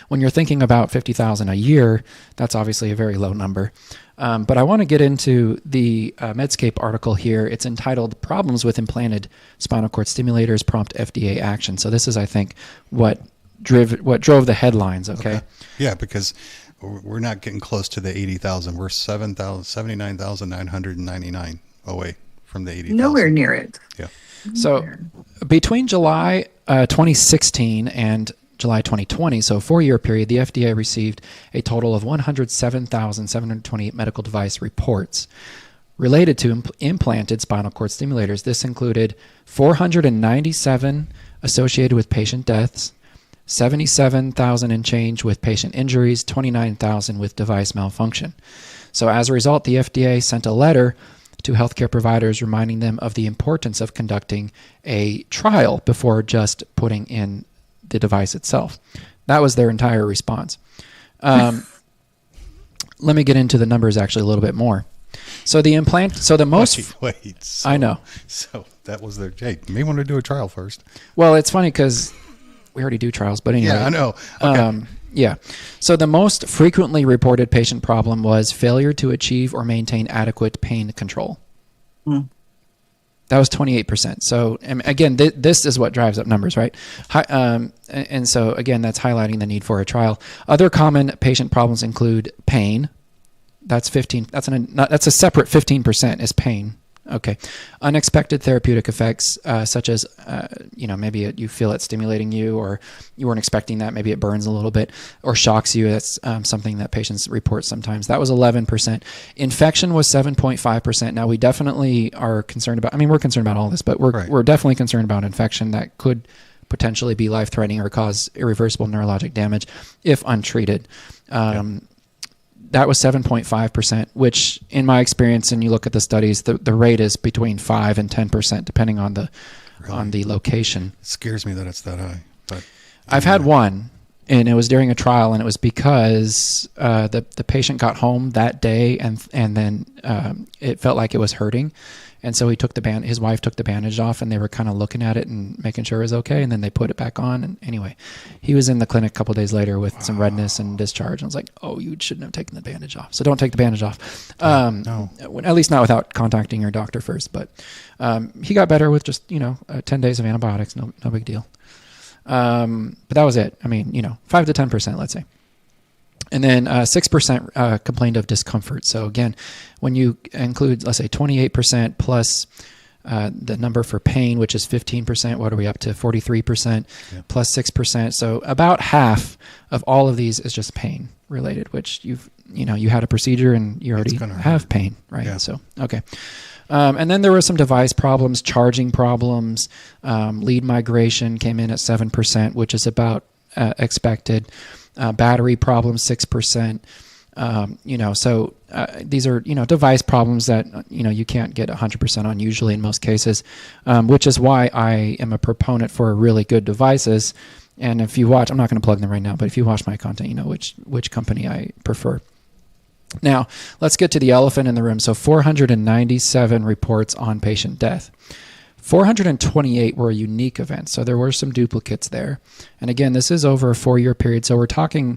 Speaker 4: When you're thinking about 50,000 a year, that's obviously a very low number. But I want to get into the Medscape article here. It's entitled "Problems with Implanted Spinal Cord Stimulators Prompt FDA Action." So this is, I think, what drove the headlines. Okay.
Speaker 1: Yeah, because we're not getting close to the 80,000. We're 79,999 away from the 80,000.
Speaker 5: Nowhere near it.
Speaker 1: Yeah.
Speaker 4: So between July 2016 and July 2020, so a 4-year period, the FDA received a total of 107,728 medical device reports related to implanted spinal cord stimulators. This included 497 associated with patient deaths, 77,000 and change with patient injuries, 29,000 with device malfunction. So as a result, the FDA sent a letter to healthcare providers reminding them of the importance of conducting a trial before just putting in the device itself. That was their entire response. Let me get into the numbers actually a little bit more. So the most...
Speaker 1: Wait. So,
Speaker 4: I know.
Speaker 1: So that was their... Hey, you may want to do a trial first.
Speaker 4: Well, it's funny because we already do trials, but anyway.
Speaker 1: Yeah, I know. Okay.
Speaker 4: Yeah. So the most frequently reported patient problem was failure to achieve or maintain adequate pain control. That was 28%. So again, this is what drives up numbers, right? And so again, that's highlighting the need for a trial. Other common patient problems include pain. That's 15. That's a separate 15% is pain. Okay. Unexpected therapeutic effects, such as, maybe you feel it stimulating you, or you weren't expecting that. Maybe it burns a little bit or shocks you. That's something that patients report sometimes. That was 11%. Infection was 7.5%. Now, we definitely are concerned about, we're concerned about all this, but we're definitely concerned about infection that could potentially be life-threatening or cause irreversible neurologic damage if untreated. That was 7.5%, which in my experience, and you look at the studies, the rate is between 5 and 10%, depending on the location.
Speaker 1: It scares me that it's that high. But
Speaker 4: I've had one, and it was during a trial, and it was because the patient got home that day, and then it felt like it was hurting. And so his wife took the bandage off, and they were kind of looking at it and making sure it was okay. And then they put it back on. And anyway, he was in the clinic a couple of days later with some redness and discharge. And I was like, oh, you shouldn't have taken the bandage off. So don't take the bandage off.
Speaker 1: No.
Speaker 4: At least not without contacting your doctor first. But he got better with just, 10 days of antibiotics. No big deal. But that was it. 5 to 10%, let's say. And then 6% complained of discomfort. So again, when you include, let's say, 28% plus the number for pain, which is 15%, what are we up to? 43%, plus 6%. So about half of all of these is just pain related, which you had a procedure and you already have pain, right?
Speaker 1: Yeah.
Speaker 4: So, okay. And then there were some device problems, charging problems, lead migration came in at 7%, which is about expected. Battery problems, 6%. So these are, device problems that, you can't get 100% on usually in most cases, which is why I am a proponent for really good devices. And if you watch, I'm not going to plug them right now, but if you watch my content, you know which company I prefer. Now, let's get to the elephant in the room. So 497 reports on patient death. 428 were unique events, so there were some duplicates there. And again, this is over a 4-year period, so we're talking,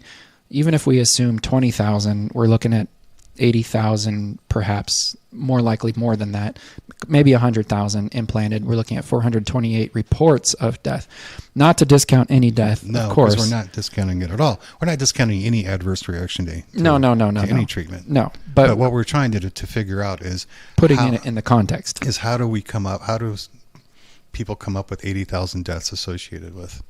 Speaker 4: even if we assume 20,000, we're looking at 80,000, perhaps more likely more than that, maybe 100,000 implanted. We're looking at 428 reports of death. Not to discount any death, of course.
Speaker 1: No, because we're not discounting it at all. We're not discounting any adverse reaction to any treatment.
Speaker 4: No,
Speaker 1: but what we're trying to figure out is
Speaker 4: putting it in the context.
Speaker 1: Is how do people come up with 80,000 deaths associated with?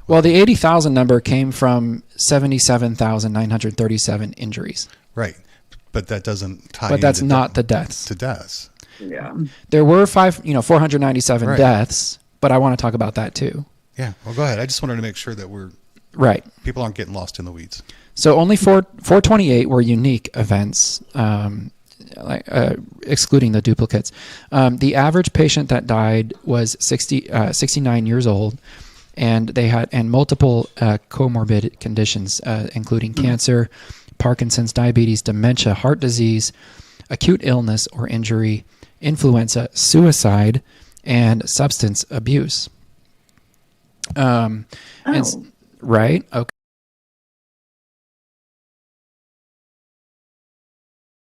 Speaker 4: Well, the 80,000 number came from 77,937 injuries.
Speaker 1: Right. But that doesn't tie.
Speaker 4: But that's not the deaths.
Speaker 1: To deaths.
Speaker 5: Yeah.
Speaker 4: There were 497 deaths, but I want to talk about that too.
Speaker 1: Yeah. Well, go ahead. I just wanted to make sure that people aren't getting lost in the weeds.
Speaker 4: So only 428 were unique events, excluding the duplicates. The average patient that died was 69 years old, and they had multiple comorbid conditions, including cancer, Parkinson's, diabetes, dementia, heart disease, acute illness or injury, influenza, suicide, and substance abuse. Right? Okay.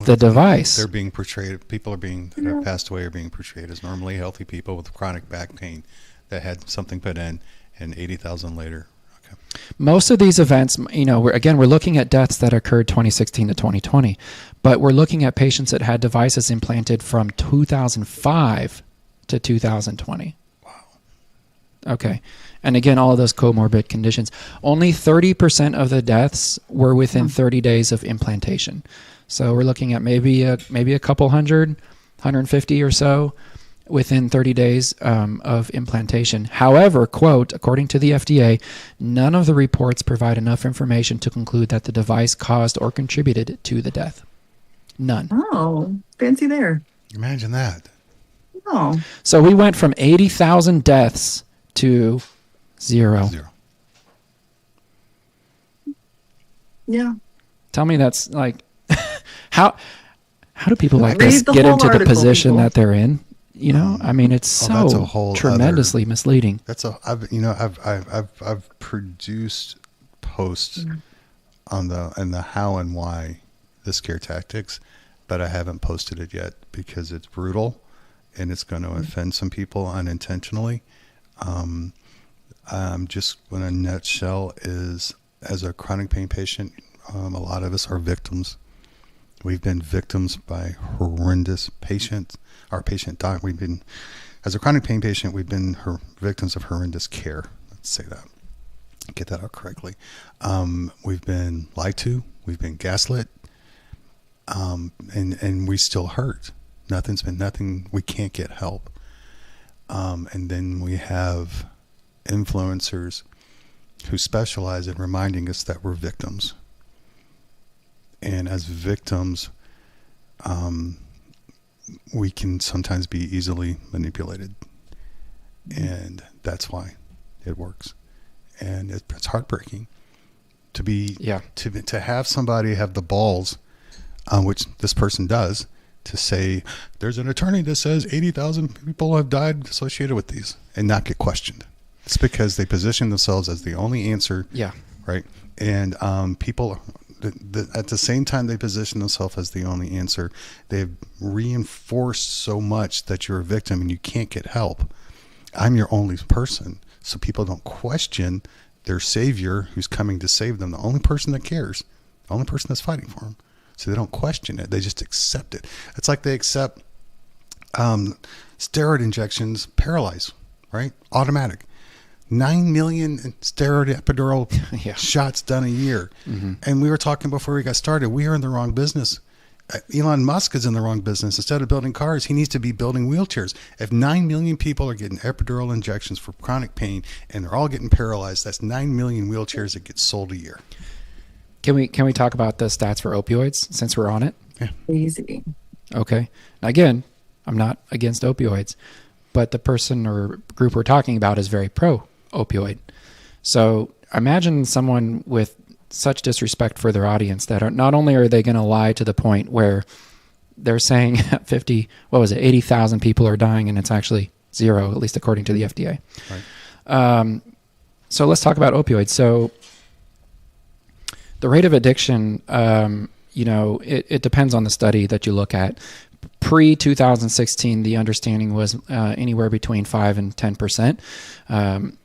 Speaker 4: The device.
Speaker 1: They're being portrayed. People that have passed away are being portrayed as normally healthy people with chronic back pain that had something put in, and 80,000 later.
Speaker 4: Most of these events, we're looking at deaths that occurred 2016 to 2020, but we're looking at patients that had devices implanted from 2005 to 2020.
Speaker 1: Wow.
Speaker 4: Okay. And again, all of those comorbid conditions. Only 30% of the deaths were within 30 days of implantation. So we're looking at maybe a couple hundred, 150 or so within 30 days of implantation. However, quote, according to the FDA, none of the reports provide enough information to conclude that the device caused or contributed to the death. None.
Speaker 5: Oh, fancy there.
Speaker 1: Imagine that.
Speaker 5: Oh,
Speaker 4: So we went from 80,000 deaths to zero.
Speaker 5: yeah.
Speaker 4: Tell me that's like, how do people like
Speaker 5: Read
Speaker 4: this
Speaker 5: the
Speaker 4: get
Speaker 5: whole
Speaker 4: into the
Speaker 5: article,
Speaker 4: position
Speaker 5: people.
Speaker 4: that they're in? You know, I mean, it's
Speaker 1: that's a
Speaker 4: so
Speaker 1: whole
Speaker 4: tremendously misleading.
Speaker 1: I've produced posts on the how and why the scare tactics, but I haven't posted it yet because it's brutal and it's going to offend some people unintentionally. Just in a nutshell is, as a chronic pain patient, a lot of us are victims. We've been victims by horrendous patients. Our patient doc, as a chronic pain patient, we've been victims of horrendous care. Let's say that. Get that out correctly. We've been lied to. We've been gaslit. And we still hurt. Nothing. We can't get help. And then we have influencers who specialize in reminding us that we're victims. And as victims, we can sometimes be easily manipulated. And that's why it works. And it's heartbreaking to have somebody have the balls, which this person does, to say there's an attorney that says 80,000 people have died associated with these, and not get questioned. It's because they position themselves as the only answer.
Speaker 4: Yeah.
Speaker 1: Right. And people, at the same time they position themselves as the only answer, they've reinforced so much that you're a victim and you can't get help. I'm your only person. So people don't question their savior who's coming to save them. The only person that cares, the only person that's fighting for them. So they don't question it. They just accept it. It's like they accept steroid injections, paralyze, right? Automatic. 9 million steroid epidural shots done a year. Mm-hmm. And we were talking before we got started, we are in the wrong business. Elon Musk is in the wrong business. Instead of building cars, he needs to be building wheelchairs. If 9 million people are getting epidural injections for chronic pain and they're all getting paralyzed, that's 9 million wheelchairs that get sold a year.
Speaker 4: Can we talk about the stats for opioids since we're on it?
Speaker 1: Yeah.
Speaker 5: Easy.
Speaker 4: Okay. Again, I'm not against opioids, but the person or group we're talking about is very pro opioid. So imagine someone with such disrespect for their audience that not only are they going to lie to the point where they're saying 80,000 people are dying and it's actually zero, at least according to the FDA.
Speaker 1: Right.
Speaker 4: So let's talk about opioids. So the rate of addiction, it depends on the study that you look at. Pre-2016, the understanding was anywhere between 5 and 10%.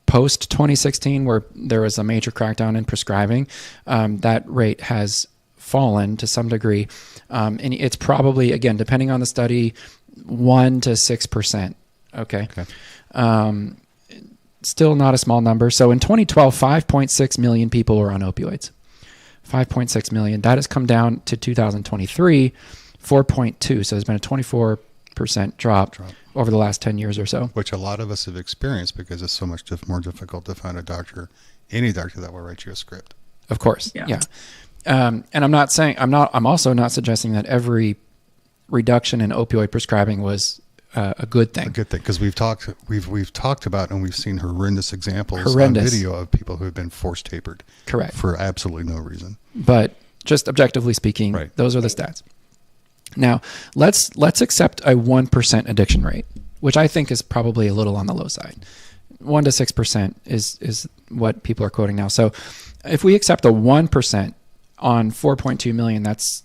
Speaker 4: Post-2016, where there was a major crackdown in prescribing, that rate has fallen to some degree. And it's probably, again, depending on the study, 1 to 6%. Okay. Still not a small number. So in 2012, 5.6 million people were on opioids. 5.6 million. That has come down to 2023, 4.2. So there's been a 24% drop over the last 10 years or so.
Speaker 1: Which a lot of us have experienced because it's so much more difficult to find any doctor that will write you a script.
Speaker 4: Of course. Yeah. And I'm also not suggesting that every reduction in opioid prescribing was a good thing.
Speaker 1: A good thing, because we've talked about and we've seen horrendous examples on video of people who have been force tapered.
Speaker 4: Correct.
Speaker 1: For absolutely no reason.
Speaker 4: But just objectively speaking, those are the stats. Now, let's accept a 1% addiction rate, which I think is probably a little on the low side. 1 to 6% is what people are quoting now. So if we accept a 1% on 4.2 million, that's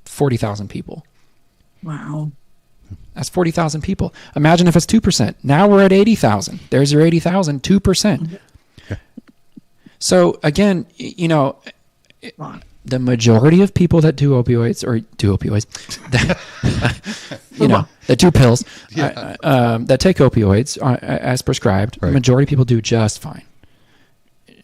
Speaker 4: 40,000 people.
Speaker 5: Wow.
Speaker 4: That's 40,000 people. Imagine if it's 2%. Now we're at 80,000. There's your 80,000, 2%. So again, the majority of people that do opioids, that do pills, that take opioids as prescribed, the majority of people do just fine.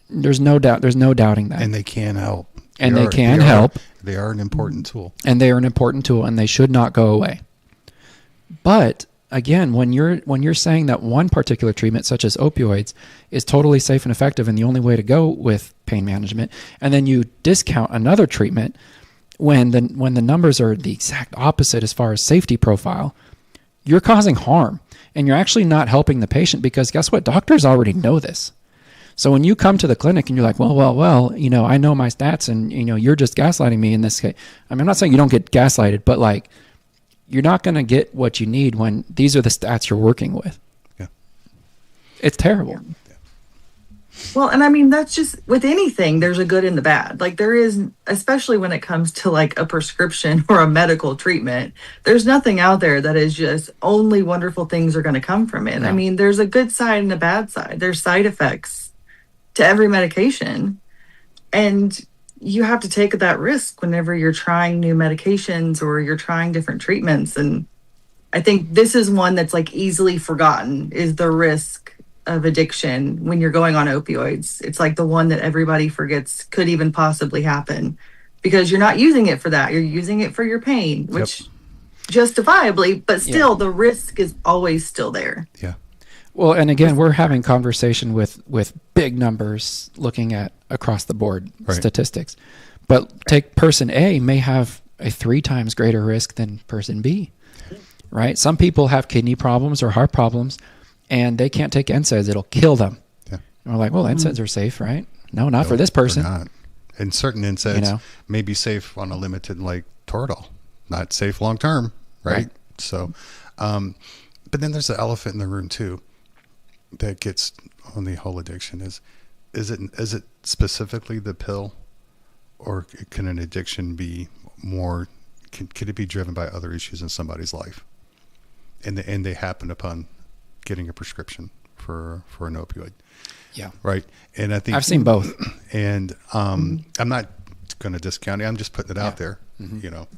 Speaker 4: There's no doubt. There's no doubting that.
Speaker 1: And they can help.
Speaker 4: They can help.
Speaker 1: They are an important tool.
Speaker 4: And they are an important tool, and they should not go away. But again, when you're saying that one particular treatment, such as opioids, is totally safe and effective and the only way to go with pain management, and then you discount another treatment when the numbers are the exact opposite as far as safety profile, you're causing harm, and you're actually not helping the patient, because guess what? Doctors already know this. So when you come to the clinic and you're like, well, I know my stats, and you're just gaslighting me in this case. I mean, I'm not saying you don't get gaslighted, but like, you're not going to get what you need when these are the stats you're working with.
Speaker 1: Yeah.
Speaker 4: It's terrible.
Speaker 1: Yeah.
Speaker 5: Well, and I mean, that's just with anything, there's a good and the bad. Like there is, especially when it comes to like a prescription or a medical treatment, there's nothing out there that is just only wonderful things are going to come from it. No. I mean, there's a good side and a bad side. There's side effects to every medication. And you have to take that risk whenever you're trying new medications or you're trying different treatments. And I think this is one that's like easily forgotten, is the risk of addiction when you're going on opioids. It's like the one that everybody forgets could even possibly happen, because you're not using it for that. You're using it for your pain, which justifiably, but still the risk is always still there.
Speaker 1: Yeah.
Speaker 4: Well, and again, we're having conversation with big numbers, looking at across the board statistics. But take person A may have a 3 times greater risk than person B, right? Some people have kidney problems or heart problems, and they can't take NSAIDs. It'll kill them. Yeah. And we're like, well, NSAIDs are safe, right? No, not for this person.
Speaker 1: Not. And certain NSAIDs may be safe on a limited, like Toradol, not safe long term, right? So, but then there's the elephant in the room too that gets on the whole addiction. Is it specifically the pill, or can an addiction be more? Could it be driven by other issues in somebody's life, and they happen upon getting a prescription for an opioid?
Speaker 4: Yeah.
Speaker 1: Right. And I think
Speaker 4: I've seen both. And I'm not going to discount it. I'm just putting it out there,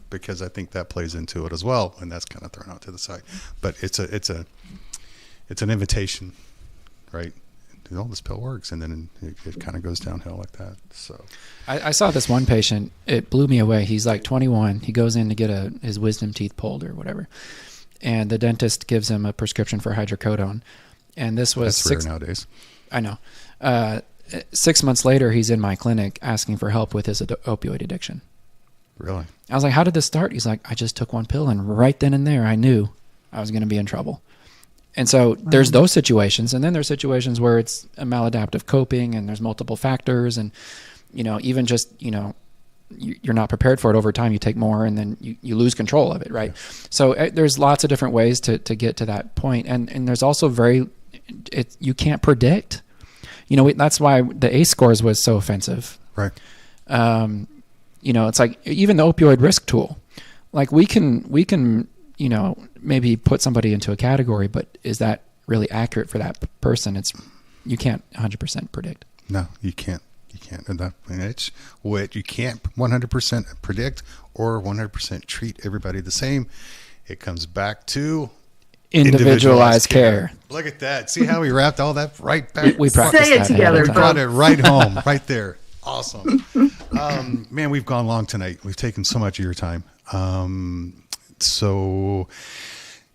Speaker 4: because I think that plays into it as well, and that's kind of thrown out to the side. But it's an invitation, right? This pill works, and then it kind of goes downhill like that. So I saw this one patient. It blew me away. He's like 21. He goes in to get his wisdom teeth pulled or whatever, and the dentist gives him a prescription for hydrocodone. And this was
Speaker 1: rare nowadays.
Speaker 4: I know. 6 months later, he's in my clinic asking for help with his opioid addiction.
Speaker 1: Really?
Speaker 4: I was like, how did this start? He's like, I just took one pill, and right then and there, I knew I was going to be in trouble. And so there's those situations, and then there's situations where it's a maladaptive coping, and there's multiple factors, and even just you're not prepared for it. Over time, you take more, and then you lose control of it, right? Yeah. So there's lots of different ways to get to that point, and there's also you can't predict. That's why the ACE scores was so offensive,
Speaker 1: right?
Speaker 4: It's like even the opioid risk tool, like we can maybe put somebody into a category, but is that really accurate for that person? You can't 100% predict.
Speaker 1: No, you can't. You can't. And it's what you can't 100% predict or 100% treat everybody the same. It comes back to
Speaker 4: individualized care.
Speaker 1: Look at that. See how we wrapped all that right back?
Speaker 4: We practiced
Speaker 5: Say it together.
Speaker 1: Brought it right home, right there. Awesome. Man, we've gone long tonight. We've taken so much of your time. So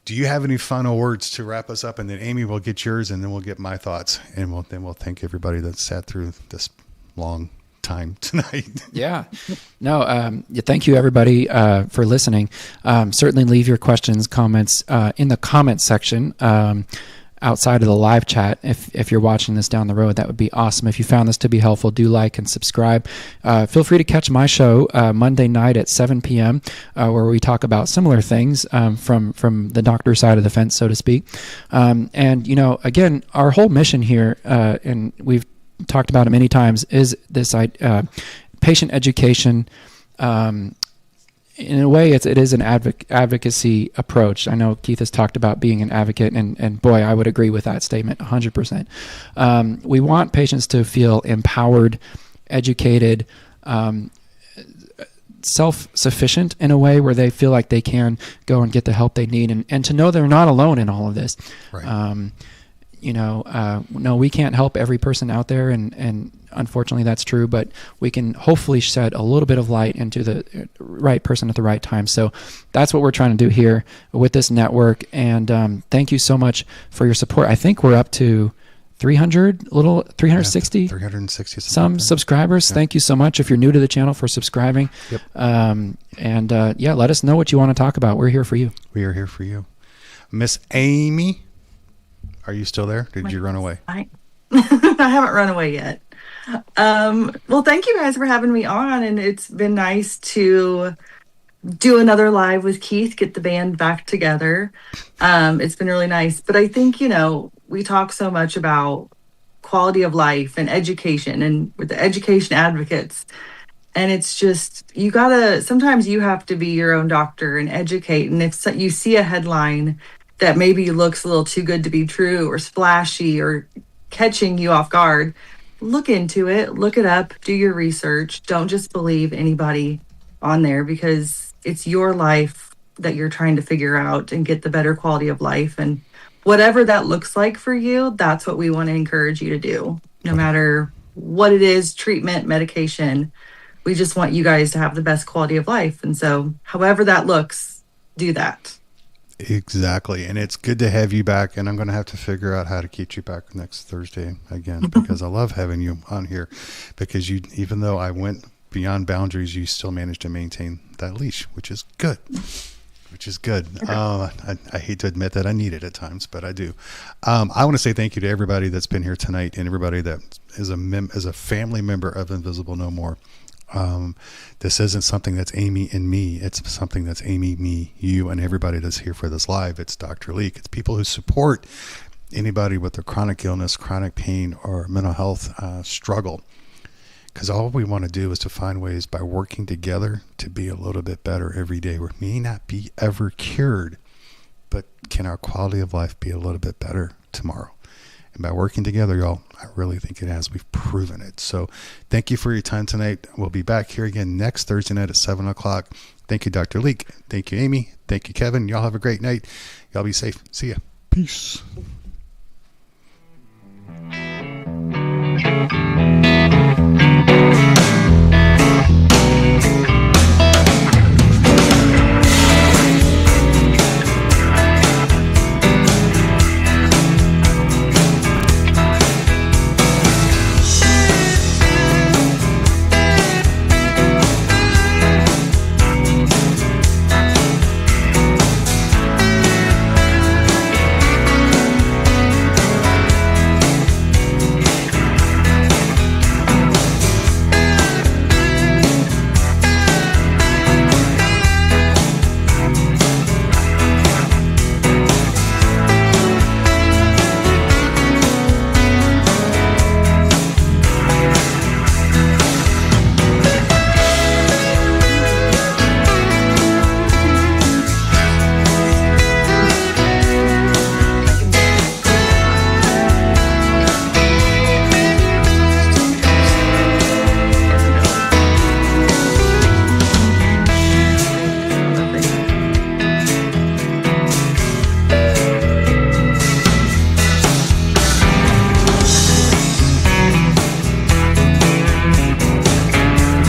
Speaker 1: do you have any final words to wrap us up? And then Amy will get yours, and then we'll get my thoughts, and we'll thank everybody that sat through this long time tonight.
Speaker 4: Yeah. No, thank you everybody for listening. Certainly leave your questions, comments in the comments section outside of the live chat. If you're watching this down the road, that would be awesome. If you found this to be helpful, do like and subscribe. Feel free to catch my show Monday night at 7 p.m. Where we talk about similar things from the doctor side of the fence, so to speak. And again, our whole mission here, and we've talked about it many times, is this patient education, in a way, it is an advocacy approach. I know Keith has talked about being an advocate, and boy, I would agree with that statement 100%. We want patients to feel empowered, educated, self-sufficient in a way where they feel like they can go and get the help they need, and to know they're not alone in all of this.
Speaker 1: Right.
Speaker 4: No, we can't help every person out there, and unfortunately that's true, but we can hopefully shed a little bit of light into the right person at the right time. So that's what we're trying to do here with this network. And thank you so much for your support. I think we're up to 360 some subscribers. Thank you so much if you're new to the channel for subscribing.
Speaker 1: Yep.
Speaker 4: Let us know what you want to talk about. We're here for you.
Speaker 1: We are here for you. Miss Amy, are you still there? Did you run away?
Speaker 5: I haven't run away yet. Well, thank you guys for having me on, and it's been nice to do another live with Keith, get the band back together. It's been really nice. But I think, we talk so much about quality of life and education, and with the education advocates. And it's just, sometimes you have to be your own doctor and educate. And if you see a headline that maybe looks a little too good to be true or splashy or catching you off guard, look into it, look it up, do your research. Don't just believe anybody on there, because it's your life that you're trying to figure out and get the better quality of life. And whatever that looks like for you, that's what we want to encourage you to do. No matter what it is, treatment, medication, we just want you guys to have the best quality of life. And so however that looks, do that.
Speaker 1: Exactly. And it's good to have you back. And I'm going to have to figure out how to keep you back next Thursday again, because I love having you on here, because even though I went beyond boundaries, you still managed to maintain that leash, which is good. I hate to admit that I need it at times, but I do. I want to say thank you to everybody that's been here tonight, and everybody that is a family member of Invisible No More. This isn't something that's Amy and me. It's something that's Amy, me, you, and everybody that's here for this live. It's Dr. Leek. It's people who support anybody with a chronic illness, chronic pain, or mental health struggle. Because all we want to do is to find ways by working together to be a little bit better every day. We may not be ever cured, but can our quality of life be a little bit better tomorrow? And by working together, y'all, I really think it has. We've proven it. So thank you for your time tonight. We'll be back here again next Thursday night at 7 o'clock. Thank you, Dr. Leek. Thank you, Amy. Thank you, Kevin. Y'all have a great night. Y'all be safe. See ya. Peace.